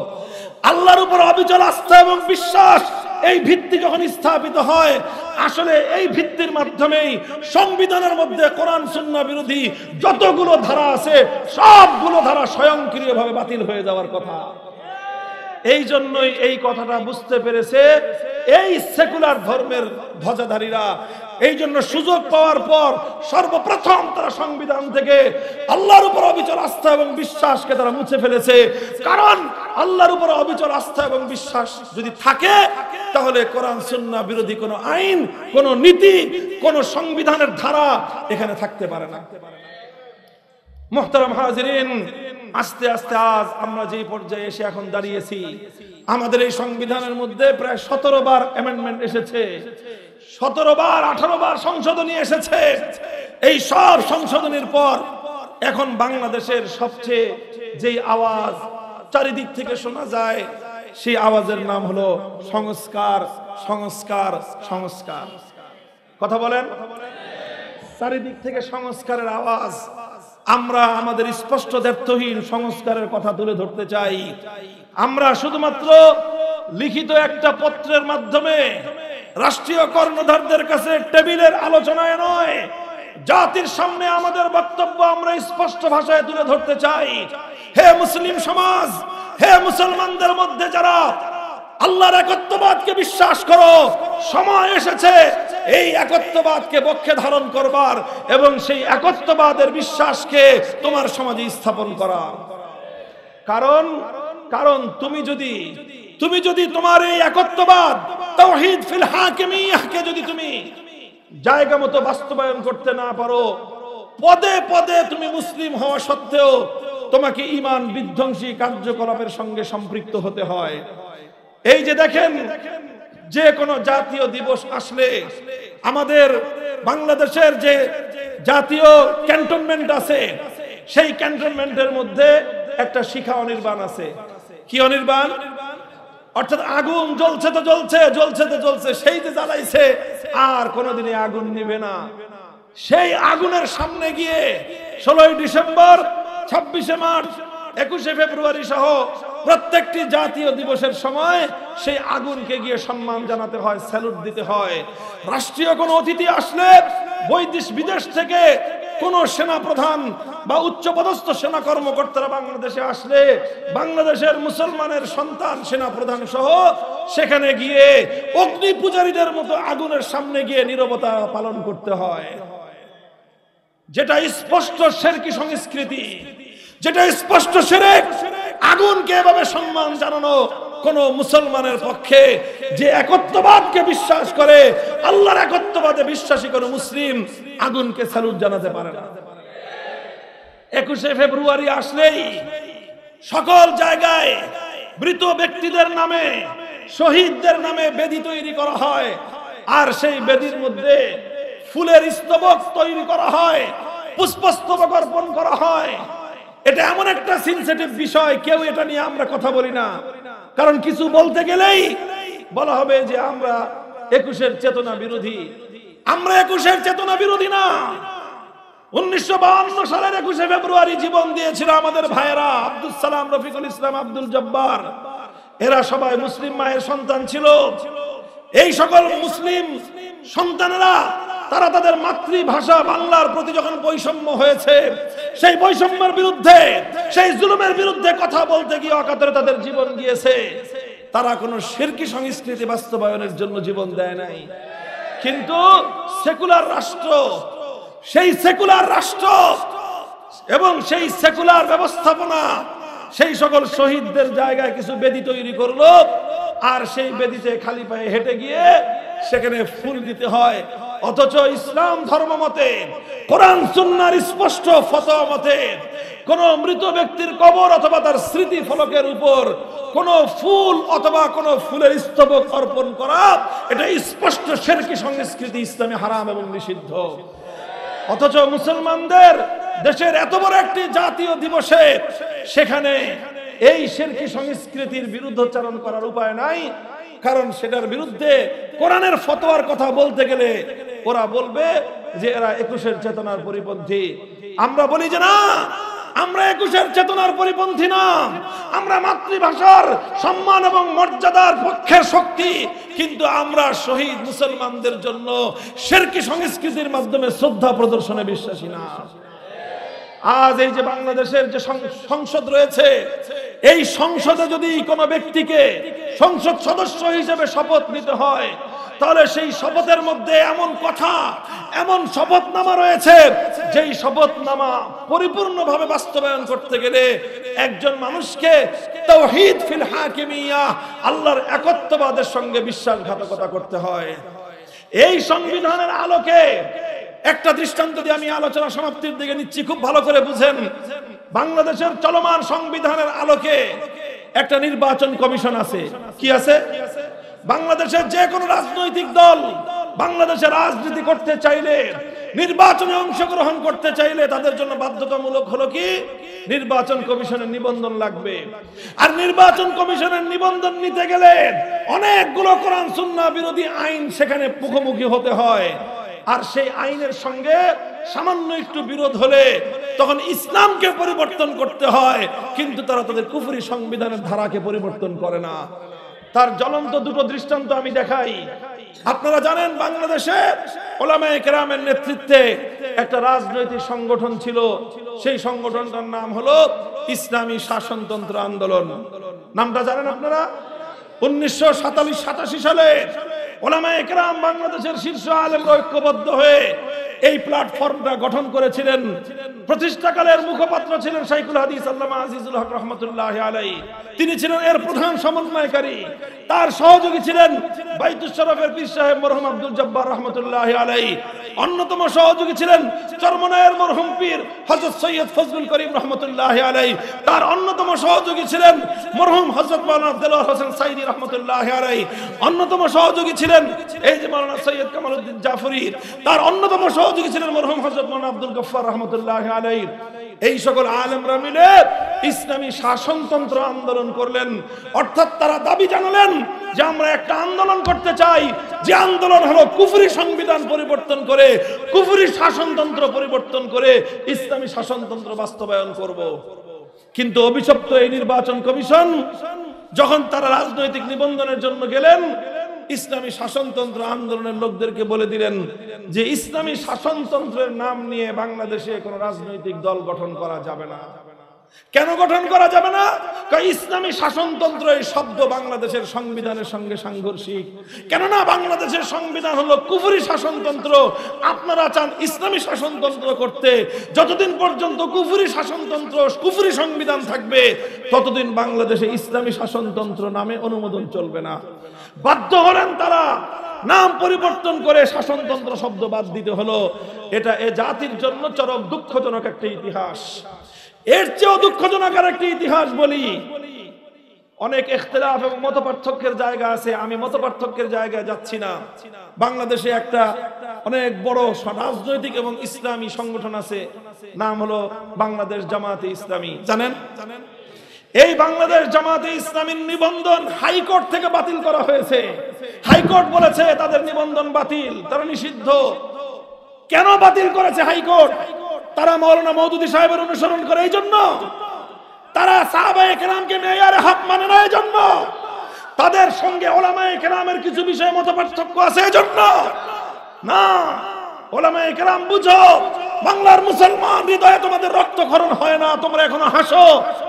আল্লাহর উপর অবিচল আস্থা এবং বিশ্বাস, এই ভিত্তি যখন স্থাপিত হয়, আসলে এই ভিত্তির মাধ্যমেই সংবিধানের মধ্যে কোরআন সুন্নাহ বিরোধী যতগুলো ধারা আছে সবগুলো ধারা স্বয়ংক্রিয়ভাবে বাতিল হয়ে যাওয়ার কথা। এই জন্যই এই কথাটা বুঝতে পেরেছে এই সেকুলার ধর্মের ধ্বজাধারীরা। এই জন্য সুযোগ পাওয়ার পর সর্বপ্রথম তারা সংবিধান থেকে আল্লাহর উপর অবিচল আস্থা এবং বিশ্বাসকে তারা মুছে ফেলেছে। কারণ আল্লাহর উপর অবিচল আস্থা এবং বিশ্বাস যদি থাকে, তাহলে কোরআন সুন্নাহ বিরোধী কোনো আইন, কোনো নীতি, কোনো সংবিধানের ধারা এখানে থাকতে পারে না। মুহতারাম হাজিরিন, আস্তে আস্তে আজ আমরা যে পর্যায়ে এসে এখন দাঁড়িয়েছি, আমাদের এই সংবিধানের মধ্যে প্রায় 17 বার অ্যামেন্ডমেন্ট এসেছে, 17 বার 18 বার সংশোধনী এসেছে। এই সব সংশোধনীর পর এখন বাংলাদেশের সবচেয়ে যেই আওয়াজ চারিদিক থেকে শোনা যায়, সেই আওয়াজের নাম হলো সংস্কার, সংস্কার, সংস্কার। কথা বলেন, চারিদিক থেকে সংস্কারের আওয়াজ। আমরা আমাদের স্পষ্ট দ্ব্যর্থহীন সংস্কারের কথা তুলে ধরতে চাই। আমরা শুধুমাত্র লিখিত একটা পত্রের মাধ্যমে রাষ্ট্রীয় কর্ণধারদের কাছে টেবিলের আলোচনায় নয়, জাতির সামনে আমাদের বক্তব্য আমরা স্পষ্ট ভাষায় তুলে ধরতে চাই। হে মুসলিম সমাজ, হে মুসলমানদের মধ্যে যারা আল্লাহর একত্ববাদকে বিশ্বাস করো, সময় এসেছে এই একত্ববাদকে বক্ষে ধারণ করবার এবং সেই একত্ববাদের বিশ্বাসকে তোমার সমাজে স্থাপন করা। কারণ তুমি যদি তোমার এই একত্ববাদ তাওহীদ ফিল হাকিমিয়াহকে যদি তুমি জায়গা মতো বাস্তবায়ন করতে না পারো, পদে পদে তুমি মুসলিম হওয়া সত্ত্বেও তোমাকে ঈমান বিধ্বংসী কার্যকলাপের সঙ্গে সম্পৃক্ত হতে হয়। এই যে দেখেন, যে কোনো জাতীয় দিবস আসলে আমাদের বাংলাদেশের যে জাতীয় ক্যান্টনমেন্ট আছে, সেই ক্যান্টনমেন্টের মধ্যে একটা শিখা অনির্বাণ আছে। কি অনির্বাণ? অর্থাৎ আগুন জ্বলছে তো জ্বলছে, জ্বলছে তো জ্বলছে, সেই যে জ্বালাইছে আর কোনোদিনই আগুন নিবে না। সেই আগুনের সামনে গিয়ে 16ই ডিসেম্বর, 26শে মার্চ, 21শে ফেব্রুয়ারি সহ প্রত্যেকটি জাতীয় দিবসের সময় সেই আগুনকে গিয়ে সম্মান জানাতে হয়, স্যালুট দিতে হয়। রাষ্ট্রীয় কোনো অতিথি আসলে, বিদেশ থেকে কোন সেনা প্রধান বা উচ্চপদস্থ সেনা কর্মকর্তারা বাংলাদেশে আসলে বাংলাদেশের মুসলমানের সন্তান সেনা প্রধান সহ সেখানে গিয়ে অগ্নি পূজারীদের মতো আগুনের সামনে গিয়ে নীরবতা পালন করতে হয়, যেটা স্পষ্ট শিরকি সংস্কৃতি, যেটা স্পষ্ট শিরক। আগুনকে এভাবে সম্মান জানানো কোন মুসলমানের পক্ষে, যে একত্ববাদকে বিশ্বাস করে, আল্লাহর একত্ববাদে বিশ্বাসী কোন মুসলিম আগুনকে স্যালুট জানাতে পারে না। 21শে ফেব্রুয়ারি আসলেই সকল জায়গায় মৃত ব্যক্তিদের নামে, শহীদদের নামে বেদি তৈরি করা হয়, আর সেই বেদির মধ্যে ফুলের স্তবক তৈরি করা হয়, পুষ্পস্তবক অর্পণ করা হয়। এটা এমন একটা সেনসিটিভ বিষয়, কেউ এটা নিয়ে আমরা কথা বলি না। কারণ কিছু বলতে গেলেই বলা হবে যে আমরা 21-এর চেতনা বিরোধী। আমরা 21-এর চেতনা বিরোধী না। 1952 সালের 21শে ফেব্রুয়ারি জীবন দিয়েছিল আমাদের ভাইয়েরা আব্দুল সালাম, রফিকুল ইসলাম, আব্দুল জব্বার। এরা সবাই মুসলিম মায়ের সন্তান ছিল। এই সকল মুসলিম সন্তানেরা তারা তাদের মাতৃভাষা বাংলার প্রতি যখন বৈষম্য হয়েছে, সেই বৈষম্যের বিরুদ্ধে, সেই জুলুমের বিরুদ্ধে কথা বলতে গিয়ে অকাতরে তাদের জীবন গিয়েছে। তারা কোনো শিরকি সংস্কৃতি বাস্তবায়নের জন্য জীবন দেয় নাই। কিন্তু সেকুলার রাষ্ট্র, সেই সেকুলার রাষ্ট্র এবং সেই সেকুলার ব্যবস্থাপনা সেই সকল শহীদদের জায়গায় কিছু বেদি তৈরি করলো, আর সেই বেদিতে খালি পায়ে হেঁটে গিয়ে সেখানে ফুল দিতে হয়। অথচ ইসলাম ধর্ম মতে, কোরআন সুন্নাহর স্পষ্ট ফতোয়া মতে কোন মৃত ব্যক্তির কবর অথবা তার স্মৃতি ফলকের উপর কোন ফুল অথবা কোন ফুলের স্তবক অর্পণ করা, এটা স্পষ্ট শিরকি সংস্কৃতি, ইসলামে হারাম এবং নিষিদ্ধ। অথচ মুসলমানদের দেশের এত বড় একটি জাতীয় দিবসে সেখানে এই শিরকি সংস্কৃতির বিরুদ্ধচারণ করার উপায় নাই। কারণ সেটার বিরুদ্ধে কোরআনের ফতোয়ার কথা বলতে গেলে ওরা বলবে যে এরা 21-এর চেতনার পরিপন্থী। আমরা বলি যে না, আমরা 21-এর চেতনার পরিপন্থী না। আমরা মাতৃভাষার সম্মান এবং মর্যাদার পক্ষের শক্তি, কিন্তু আমরা শহীদ মুসলমানদের জন্য শিরকি সংস্কৃতির মাধ্যমে শ্রদ্ধা প্রদর্শনে বিশ্বাসী না। আজ এই যে বাংলাদেশের যে সংসদ রয়েছে, এই সংসদে যদি কোনো ব্যক্তিকে সংসদ সদস্য হিসেবে শপথ নিতে হয়, তাহলে সেই শপথের মধ্যে এমন কথা, এমন শপথনামা রয়েছে, যেই শপথনামা পরিপূর্ণভাবে বাস্তবায়ন করতে গেলে একজন মানুষকে তাওহীদ ফিল হাকিমিয়া, আল্লাহর একত্ববাদের সঙ্গে বিশ্বাসঘাতকতা করতে হয়। এই সংবিধানের আলোকে একটা দৃষ্টান্ত দিয়ে আমি আলোচনা সমাপ্তির দিকে নিচ্ছি, খুব ভালো করে বুঝেন। বাংলাদেশের চলমান সংবিধানের আলোকে একটা নির্বাচন কমিশন আছে। কি আছে? বাংলাদেশের যে কোনো রাজনৈতিক দল বাংলাদেশে রাজনীতি করতে চাইলে, নির্বাচনে অংশগ্রহণ করতে চাইলে তাদের জন্য বাধ্যতামূলক হলো কি, নির্বাচন কমিশনের নিবন্ধন লাগবে। আর নির্বাচন কমিশনের নিবন্ধন নিতে গেলে অনেকগুলো কোরআন সুন্নাহ বিরোধী আইন সেখানে মুখোমুখি হতে হয়। আর সেই আইনের সঙ্গে সামান্য একটু বিরোধ হলে তখন ইসলামকে পরিবর্তন করতে হয়, কিন্তু তারা তাদের কুফরি সংবিধানের ধারাকে পরিবর্তন করে না। তার জ্বলন্ত দুটো দৃষ্টান্ত আমি দেখাই। আপনারা জানেন বাংলাদেশে উলামায়ে কেরামের নেতৃত্বে একটা রাজনৈতিক সংগঠন ছিল। সেই সংগঠনটার নাম হলো ইসলামী শাসনতন্ত্র আন্দোলন। নামটা জানেন আপনারা? 1987 সালে উলামায়ে কেরাম বাংলাদেশের শীর্ষ আলেমরা ঐক্যবদ্ধ হয়ে এই প্ল্যাটফর্মটা গঠন করেছিলেন। প্রতিষ্ঠাকালের মুখপাত্র ছিলেন শাইখুল হাদিস আল্লামা আজিজুল হক রাহমাতুল্লাহি আলাইহি। তিনি ছিলেন এর প্রধান সমন্বয়কারী। তার সহযোগী ছিলেন বাইতুশ শরফের পীর সাহেব মরহুম আব্দুল জব্বার রাহমাতুল্লাহি আলাইহি। অন্যতম সহযোগী ছিলেন চরমনায়ের মরহুম পীর হযরত সৈয়দ ফজলুল করিম রাহমাতুল্লাহি আলাইহি। তার অন্যতম সহযোগী ছিলেন মরহুম হযরত মাওলানা আব্দুল্লাহ হোসেন সাইদি রাহমাতুল্লাহি আলাইহি। অন্যতম সহযোগী ছিলেন এই যে মাওলানা সৈয়দ কামালউদ্দিন জাফরি। তার অন্যতম সহযোগী ছিলেন মরহুম হযরত মাওলানা আব্দুল গফফার রাহমাতুল্লাহি আলাইহি। এই সকল আলেমরা মিলে ইসলামী শাসনতন্ত্র আন্দোলন করলেন। অর্থাৎ তারা দাবি জানালেন যে আমরা একটা আন্দোলন করতে চাই, যে আন্দোলন হলো কুফরি সংবিধান পরিবর্তন করে, কুফরি শাসনতন্ত্র পরিবর্তন করে ইসলামী শাসনতন্ত্র বাস্তবায়ন করব। কিন্তু অভিশপ্ত এই নির্বাচন কমিশন যখন তারা রাজনৈতিক নিবন্ধনের জন্য গেলেন, ইসলামী শাসনতন্ত্র আন্দোলনের লোকদেরকে বলে দিলেন যে ইসলামী শাসনতন্ত্রের নাম নিয়ে বাংলাদেশে কোনো রাজনৈতিক দল গঠন করা যাবে না। কেন গঠন করা যাবে না? ইসলামী শাসনতন্ত্র এই শব্দ বাংলাদেশের সংবিধানের সঙ্গে সাংঘর্ষিক। কেননা বাংলাদেশের সংবিধান হলো কুফরি শাসনতন্ত্র। আপনারা চান ইসলামী শাসনতন্ত্র করতে। যতদিন পর্যন্ত কুফরি শাসনতন্ত্র, কুফরি সংবিধান থাকবে, ততদিন বাংলাদেশে ইসলামী শাসনতন্ত্র নামে অনুমোদন চলবে না। বাধ্য হলেন তারা নাম পরিবর্তন করে শাসনতন্ত্র শব্দ বাদ দিতে হলো। এটা এ জাতির জন্য চরম দুঃখজনক একটা ইতিহাস। এর চেয়েও দুঃখজনক আরেকটি ইতিহাস বলি। অনেক ইখতিলাফ এবং মতপার্থক্যের জায়গা আছে, আমি মতপার্থক্যের জায়গায় যাচ্ছি না। বাংলাদেশে একটা অনেক বড় রাজনৈতিক এবং ইসলামী সংগঠন আছে, নাম হলো বাংলাদেশ জামাতে ইসলামী। জানেন? এই বাংলাদেশ জামাতে ইসলামীর নিবন্ধন হাইকোর্ট থেকে বাতিল করা হয়েছে। হাইকোর্ট বলেছে তাদের নিবন্ধন বাতিল, তারা নিষিদ্ধ। কেন বাতিল করেছে হাইকোর্ট? তারা মাওলানা মওদুদী সাহেবের অনুসরণ করে এই জন্য? তারা সাহাবায়ে কেরামকে মেয়ারে হক মানে না এই জন্য? তাদের সঙ্গে উলামায়ে কেরামের কিছু বিষয়ে মতপার্থক্য আছে এই জন্য? না, উলামায়ে কেরাম বুঝো, বাংলার মুসলমান হৃদয়ে তোমাদের রক্তক্ষরণ হয় না, তোমরা এখনো হাসো,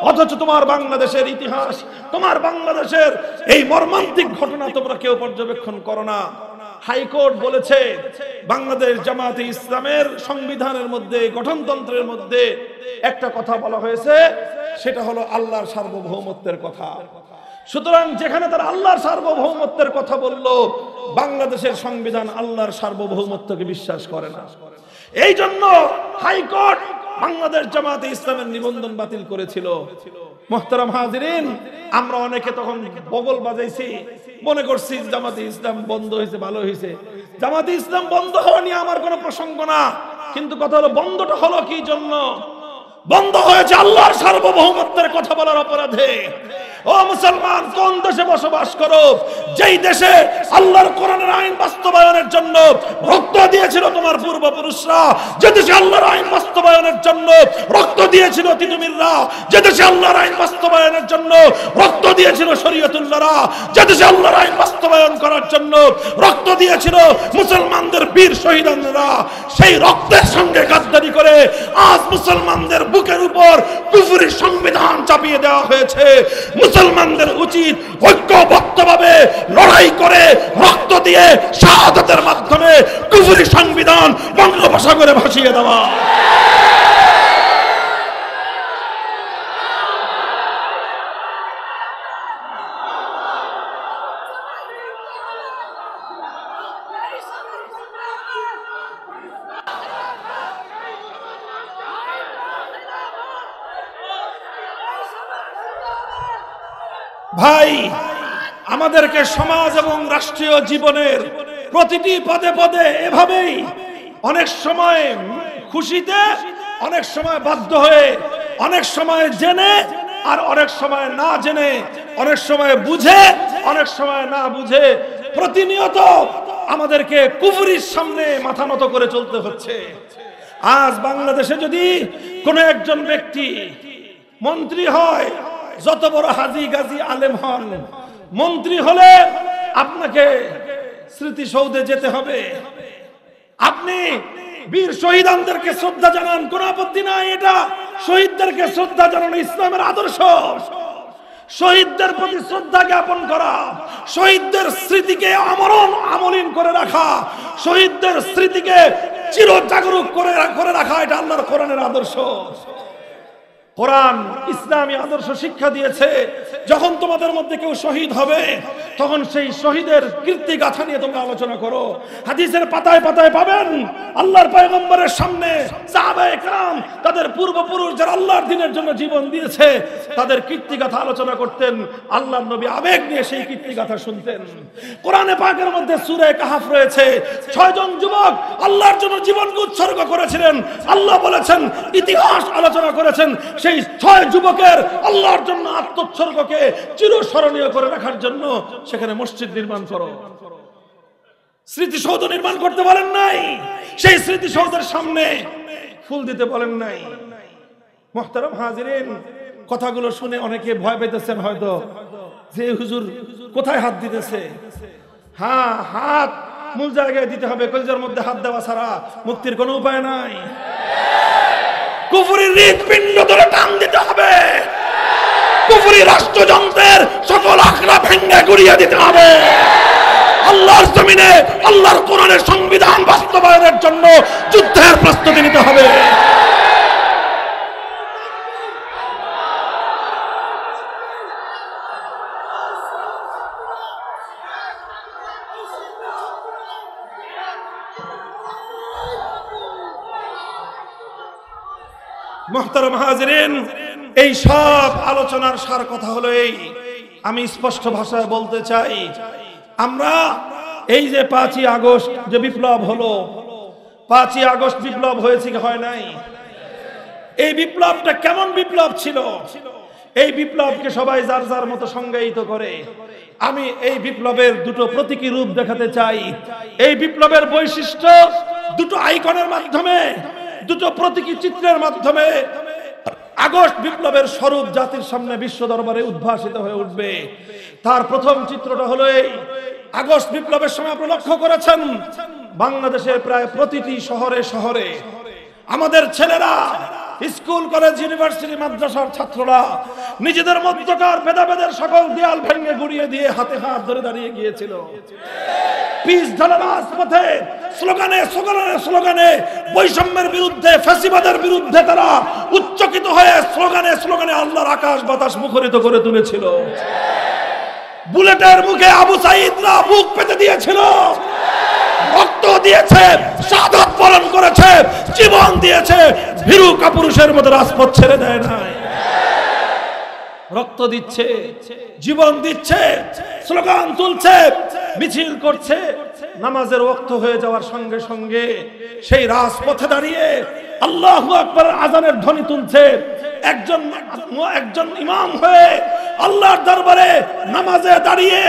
অথচ তোমার বাংলাদেশের ইতিহাস, তোমার বাংলাদেশের এই মর্মান্তিক ঘটনা তোমরা কেউ পর্যবেক্ষণ করো না। হাইকোর্ট বলেছে বাংলাদেশ জামাতে ইসলামের সংবিধানের মধ্যে, গঠনতন্ত্রের মধ্যে একটা কথা বলা হয়েছে, সেটা হলো আল্লাহর সার্বভৌমত্বের কথা। সুতরাং যেখানে তারা আল্লাহর সার্বভৌমত্বের কথা বলল, বাংলাদেশের সংবিধান আল্লাহর সার্বভৌমত্বকে বিশ্বাস করে না। এই জন্য হাইকোর্ট বাংলাদেশ জামাতে ইসলামের নিবন্ধন বাতিল করেছিল। মুহতারাম হাজিরিন, আমরা অনেকে তখন বগল বাজাইছি, মনে করছি জামাতে ইসলাম বন্ধ হয়েছে, ভালো হয়েছে। জামাতে ইসলাম বন্ধ হওয়া নিয়ে আমার কোনো প্রসঙ্গ না, কিন্তু কথা হলো বন্ধটা হলো কি জন্য? বন্ধ হয়েছে আল্লাহর সার্বভৌমত্বের কথা বলার অপরাধে। ও মুসলমান, কোন দেশে বসবাস করো, যেই দেশে আল্লাহর কোরআনের আইন বাস্তবায়নের জন্য রক্ত দিয়েছিল তোমার পূর্বপুরুষরা, যে দেশে আল্লাহর আইন বাস্তবায়নের জন্য রক্ত দিয়েছিল তিতুমিররা, যে দেশে আল্লাহর আইন বাস্তবায়নের জন্য রক্ত দিয়েছিল শরীয়তুল্লাহরা, যে দেশে আল্লাহর আইন বাস্তবায়ন করার জন্য রক্ত দিয়েছিল মুসলমানদের বীর শহীদরা, সেই রক্তের সঙ্গে গাদ্দারি করে আজ মুসলমানদের বুকের উপর কুফরি সংবিধান চাপিয়ে দেওয়া হয়েছে। মুসলমানদের উচিত ঐক্যবদ্ধভাবে লড়াই করে রক্ত দিয়ে শাহাদাতের মাধ্যমে কুফরি সংবিধান বঙ্গোপসাগরে ভাসিয়ে দেওয়া। ভাই, আমাদেরকে সমাজ এবং রাষ্ট্রীয় জীবনের প্রতিটি পদে পদে এভাবেই অনেক সময় খুশিতে, অনেক সময় বাধ্য হয়ে, অনেক সময় জেনে আর অনেক সময় না জেনে, অনেক সময় বুঝে অনেক সময় না বুঝে প্রতিনিয়ত আমাদেরকে কুফরির সামনে মাথা নত করে চলতে হচ্ছে। আজ বাংলাদেশে যদি কোনো একজন ব্যক্তি মন্ত্রী হয়, যত বড় হাজি গাজী আলেম হন, মন্ত্রী হলে আপনাকে স্মৃতিসৌধে যেতে হবে। আপনি বীর শহীদদেরকে শ্রদ্ধা জানান, কোনো আপত্তি নাই, এটা শহীদদেরকে শ্রদ্ধা জানানো ইসলামের আদর্শ। শহীদদের প্রতি শ্রদ্ধা জ্ঞাপন করা, শহীদদের স্মৃতিকে আমলিন করে রাখা, শহীদদের স্মৃতিকে চিরজাগরুক করে রাখা, এটা আল্লাহর কোরআনের আদর্শ। কোরআন ইসলামী আদর্শ শিক্ষা দিয়েছে, যখন তোমাদের মধ্যে কেউ শহীদ হবে তখন সেই শহীদের কীর্তি গাথা নিয়ে তোমরা আলোচনা করো। হাদিসের পাতায় পাতায় পাবেন আল্লাহর পয়গম্বরের সামনে সাহাবায়ে কেরাম তাদের পূর্বপুরুষ যারা আল্লাহর দ্বীনের জন্য জীবন দিয়েছে তাদের কীর্তি গাথা আলোচনা করতেন। আল্লাহর নবী আবেগ নিয়ে সেই কীর্তি গাথা শুনতেন। কোরআনে পাকের মধ্যে সূরা কাহফ রয়েছে, 6 জন যুবক আল্লাহর জন্য জীবনকে উৎসর্গ করেছিলেন। আল্লাহ বলেছেন, ইতিহাস আলোচনা করেছেন, সেই 6 যুবকের আল্লাহর জন্য আত্মোৎসর্গকে চিরস্মরণীয় করে রাখার জন্য সেখানে মসজিদ নির্মাণ করো, স্মৃতিসৌধ নির্মাণ করতে বলেন নাই, সেই স্মৃতিসৌধের সামনে ফুল দিতে বলেন নাই। মুহতারাম হাজিরিন, কথাগুলো শুনে অনেকে ভয় পেতেছেন হয়তো যে হুজুর কোথায় হাত দিতেছে। হ্যাঁ, হাত মূল জায়গায় দিতে হবে, কলিজার মধ্যে হাত দেওয়া ছাড়া মুক্তির কোনো উপায় নাই। কুফরি হৃদপিণ্ড ধরে টান দিতে হবে, কুফরি রাষ্ট্রযন্ত্রের সকল আখড়া ভেঙে গুড়িয়ে দিতে হবে। আল্লাহর জমিনে আল্লাহর কোরআনের সংবিধান বাস্তবায়নের জন্য যুদ্ধের প্রস্তুতি নিতে হবে। মুহতারাম হাজিরিন, এই সব আলোচনার সার কথা হলো এই, আমি স্পষ্ট ভাষায় বলতে চাই, আমরা এই যে 5ই আগস্ট যে বিপ্লব হলো, 5ই আগস্ট বিপ্লব হয়েছে কি হয় নাই? এই বিপ্লবটা কেমন বিপ্লব ছিল? এই বিপ্লবকে সবাই যার যার মতো সংজ্ঞায়িত করে। আমি এই বিপ্লবের দুটো প্রতীকী রূপ দেখাতে চাই। এই বিপ্লবের বৈশিষ্ট্য দুটো আইকনের মাধ্যমে, দুটো প্রতীকী চিত্রের মাধ্যমে আগস্ট বিপ্লবের স্বরূপ জাতির সামনে বিশ্ব দরবারে উদ্ভাসিত হয়ে উঠবে। তার প্রথম চিত্রটা হলো এই, আগস্ট বিপ্লবের সময় আপনারা লক্ষ্য করেছেন বাংলাদেশের প্রায় প্রতিটি শহরে শহরে আমাদের ছেলেরা, স্কুল কলেজ ইউনিভার্সিটি মাদ্রাসার ছাত্ররা নিজেদের মধ্যকার ভেদাভেদের সকল দেয়াল ভেঙে গুড়িয়ে দিয়ে হাতে হাত ধরে দাঁড়িয়ে গিয়েছিল। পিচ ঢালা রাজপথে স্লোগানে স্লোগানে স্লোগানে বৈষম্যের বিরুদ্ধে, ফ্যাসিবাদের বিরুদ্ধে তারা উচ্চকিত হয়ে স্লোগানে স্লোগানে আল্লাহর আকাশ বাতাস মুখরিত করে তুলেছিল। বুলেটের মুখে আবু সাঈদরা বুক পেতে দিয়েছিল, রক্ত দিয়েছে, শাহাদাত বরণ করেছে, জীবন দিয়েছে, ভীরু কাপুরুষের মতো রাজপথ ছেড়ে দেয় নাই। রক্ত দিচ্ছে, জীবন দিচ্ছে, স্লোগান তুলছে, মিছিল করছে। নামাজের ওয়াক্ত হয়ে যাওয়ার সঙ্গে সঙ্গে সেই রাজপথে দাঁড়িয়ে আল্লাহু আকবার আযানের ধ্বনি তুলছে। একজন ইমাম হয়ে আল্লাহর দরবারে নামাজে দাঁড়িয়ে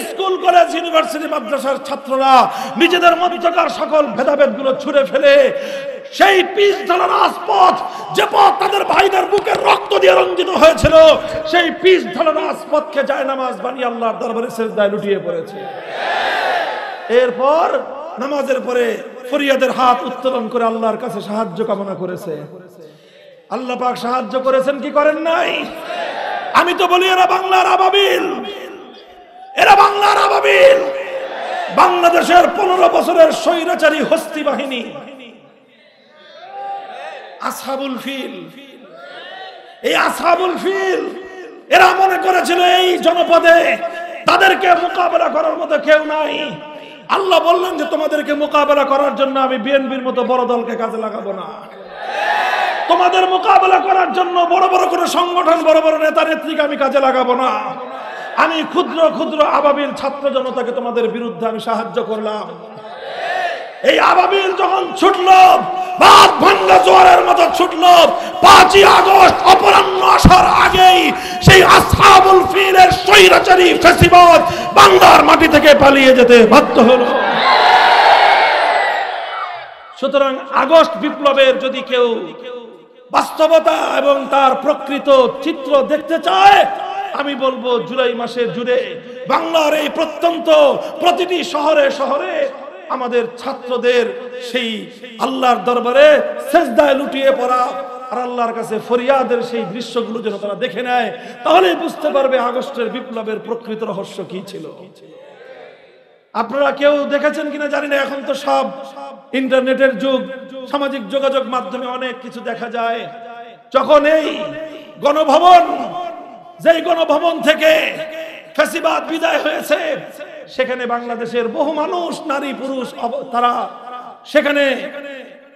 স্কুল কলেজ ইউনিভার্সিটি মাদ্রাসার ছাত্ররা নিজেদের মধ্যকার সকল ভেদাভেদগুলো ছুঁড়ে ফেলে সেই পিচ ঢালা রাজপথ, যে পথ তাদের ভাইদের বুকের রক্ত দিয়ে রঞ্জিত হয়েছিল, সেই পিচ ঢালা রাজপথকে জায়নামাজ বানিয়ে আল্লাহর দরবারে সিজদায় লুটিয়ে পড়েছে। এরপর নামাজের পরে ফরিয়াদের হাত উত্তোলন করে আল্লাহর কাছে সাহায্য কামনা করেছে। আল্লাহ পাক সাহায্য করেছেন কি করেন নাই? আমি তো বলি এরা বাংলার আবাবিল, এরা বাংলার আবাবিল। বাংলাদেশের 15 বছরের স্বৈরাচারী হস্তি বাহিনী আসহাবুল ফিল, এই আসহাবুল ফিল এরা মনে করেছিল এই জনপদে তাদেরকে মোকাবেলা করার মতো কেউ নাই। আল্লাহ বললেন যে তোমাদেরকে মোকাবেলা করার জন্য আমি বিএনপির মতো বড় দলকে কাজে লাগাবো না, তোমাদের মোকাবেলা করার জন্য বড় বড় কোনো সংগঠন, বড় বড় নেতা নেত্রীকে আমি কাজে লাগাবো না। আমি ক্ষুদ্র ক্ষুদ্র আবাবিল ছাত্র জনতাকে তোমাদের বিরুদ্ধে আমি সাহায্য করলাম। এই আবাবিল যখন ছুটলো, বাদ ভাঙ্গা জোয়ারের মতো ছুটলো, 5ই আগস্ট অপরাহ্ন আসার আগেই সেই আসহাবুল ফিলের স্বৈরাচারী ফ্যাসিবাদ বাংলার মাটি থেকে পালিয়ে যেতে বাধ্য হলো। সুতরাং আগস্ট বিপ্লবের যদি কেউ বাস্তবতা এবং তার প্রকৃত চিত্র দেখতে চায়, আমি বলবো জুলাই মাসে জুড়ে বাংলার এই প্রত্যন্ত প্রতিটি শহরে শহরে আমাদের ছাত্রদের সেই আল্লাহর দরবারে সিজদায় লুটিয়ে পড়া আর আল্লাহর কাছে ফরিয়াদের সেই দৃশ্যগুলো যেন তারা দেখে নেয়, তাহলেই বুঝতে পারবে আগস্টের বিপ্লবের প্রকৃত রহস্য কি ছিল। আপনারা কেউ দেখেছেন কিনা জানি না, এখন তো সব ইন্টারনেটের যুগ, সামাজিক যোগাযোগ মাধ্যমে অনেক কিছু দেখা যায়। যখন এই গণভবন, যেই গণভবন থেকে ফ্যাসিবাদ বিদায় হয়েছে, সেখানে বাংলাদেশের বহু মানুষ, নারী পুরুষ, তারা সেখানে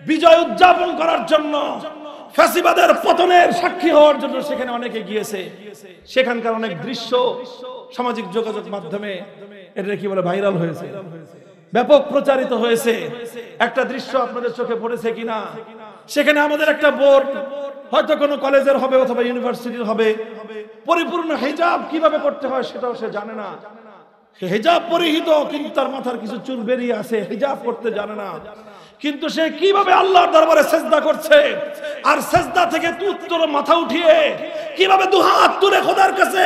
বিজয় উদযাপন করার জন্য, ফ্যাসিবাদের পতনের সাক্ষী হওয়ার জন্য সেখানে অনেকে গিয়েছে। সেখানকার অনেক দৃশ্য সামাজিক যোগাযোগ মাধ্যমে এটা কি বলে ভাইরাল হয়েছে, ব্যাপক প্রচারিত হয়েছে। একটা দৃশ্য আপনাদের চোখে পড়েছে কিনা, সেখানে আমাদের একটা বোর্ড, হয়তো কোনো কলেজের হবে অথবা ইউনিভার্সিটির হবে, পরিপূর্ণ হিজাব কিভাবে করতে হয় সেটাও সে জানে না। হিজাব পরিহিত, কিন্তু তার মাথার কিছু চুল বেরিয়ে আছে, হিজাব করতে জানে না। কিন্তু সে কিভাবে আল্লাহর দরবারে সিজদা করছে, আর সিজদা থেকে উত্তর মাথা উঠিয়ে কিভাবে দুহাত তুলে খোদার কাছে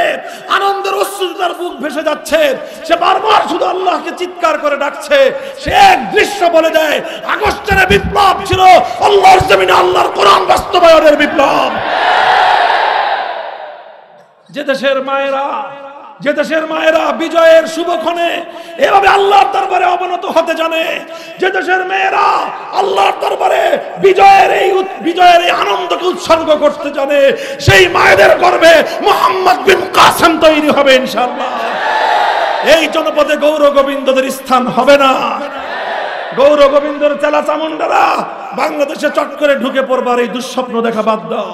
আনন্দের অশ্রু তার বুক ভেসে যাচ্ছে, সে বারবার শুধু আল্লাহকে চিৎকার করে ডাকছে। সে এক দৃশ্য বলে দেয়, আগস্টের বিপ্লব ছিল আল্লাহর জমিনে আল্লাহর কোরআন বাস্তবায়নের বিপ্লব। যে দেশের মায়েরা, যে দেশের মায়েরা বিজয়ের শুভক্ষণে এভাবে আল্লাহর দরবারে অবনত হতে জানে, যে দেশের মেয়েরা আল্লাহর দরবারে বিজয়ের এই আনন্দকে উৎসর্গ করতে জানে, সেই মায়েদের গর্ভে মুহাম্মদ বিন কাসেম তৈরি হবে ইনশাআল্লাহ। এই জনপদে গৌর গোবিন্দদের স্থান হবে না। গৌর গোবিন্দর চেলা চামুন্ডারা বাংলাদেশে চট করে ঢুকে পড়বার এই দুঃস্বপ্ন দেখা বাদ দাও।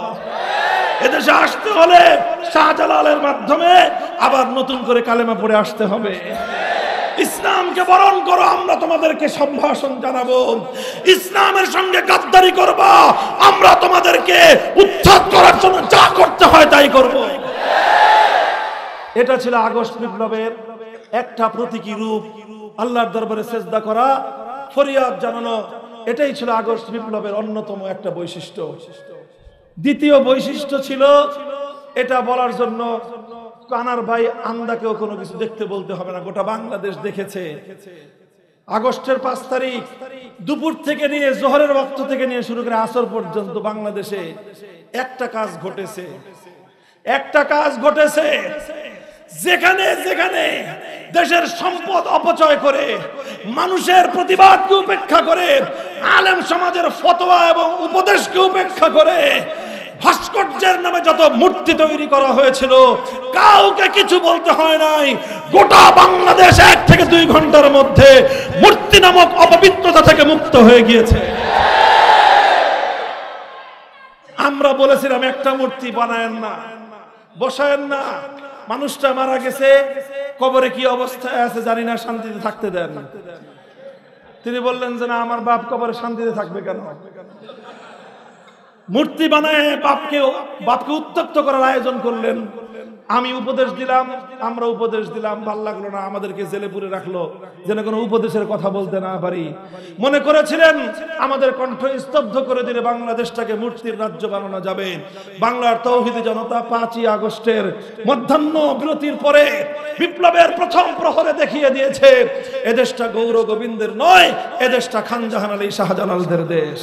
এদেশে আসতে হলে শাহজালালের মাধ্যমে আবার নতুন করে কালেমা পড়ে আসতে হবে। ইসলামকে বরণ করো, আমরা তোমাদেরকে সম্ভাষণ জানাবো। ইসলামের সঙ্গে গাদ্দারি করবা, আমরা তোমাদেরকে উচ্ছেদ করার জন্য যা করতে হয় তাই করব। এটা ছিল আগস্ট বিপ্লবের একটা প্রতীকী রূপ, আল্লাহর দরবারে সিজদা করা, ফরিয়াদ জানানো। এটাই ছিল আগস্ট বিপ্লবের অন্যতম একটা বৈশিষ্ট্য। দ্বিতীয় বৈশিষ্ট্য ছিল, এটা বলার জন্য কানার ভাই আন্দাকেও কোনো কিছু দেখতে বলতে হবে না, গোটা বাংলাদেশ দেখেছে। আগস্টের 5 তারিখ দুপুর থেকে নিয়ে জোহরের ওয়াক্ত থেকে নিয়ে শুরু করে আসর পর্যন্ত বাংলাদেশে একটা কাজ ঘটেছে, একটা কাজ ঘটেছে। যেখানে যেখানে দেশের সম্পদ অপচয় করে, মানুষের প্রতিবাদকে উপেক্ষা করে, আলেম সমাজের ফতোয়া এবং উপদেশকে উপেক্ষা করে ভাস্কর্যের নামে যত মূর্তি তৈরি করা হয়েছিল, কাউকে কিছু বলতে হয় নাই। গোটা বাংলাদেশ 1 থেকে 2 ঘন্টার মধ্যে মূর্তি নামক অপবিত্রতা থেকে মুক্ত হয়ে গিয়েছে। আমরা বলেছিলাম একটা মূর্তি বানায়েন না, বসায়েন না, মানুষটা মারা গেছে, কবরে কি অবস্থায় আছে জানি না, শান্তিতে থাকতে দেন। তিনি বললেন যে না, আমার বাপ কবরে শান্তিতে থাকবে কেন? মূর্তি বানায় বাপকে উত্তপ্ত করার আয়োজন করলেন। আমি উপদেশ দিলাম, আমরা উপদেশ দিলাম, ভাল লাগলো না, আমাদেরকে জেলে পুরে রাখলো যেন কোনো উপদেশের কথা বলতে না পারি। মনে করেছিলেন আমাদের কণ্ঠ স্তব্ধ করে দিলে বাংলাদেশটাকে মূর্তির রাজ্য বানানো যাবে। বাংলার তৌহিদি জনতা 5ই আগস্টের মধ্যাহ্ন বিরতির পরে বিপ্লবের প্রথম প্রহরে দেখিয়ে দিয়েছে এদেশটা গৌর গোবিন্দের নয়, এদেশটা খান জাহান আলী শাহজালালদের দেশ।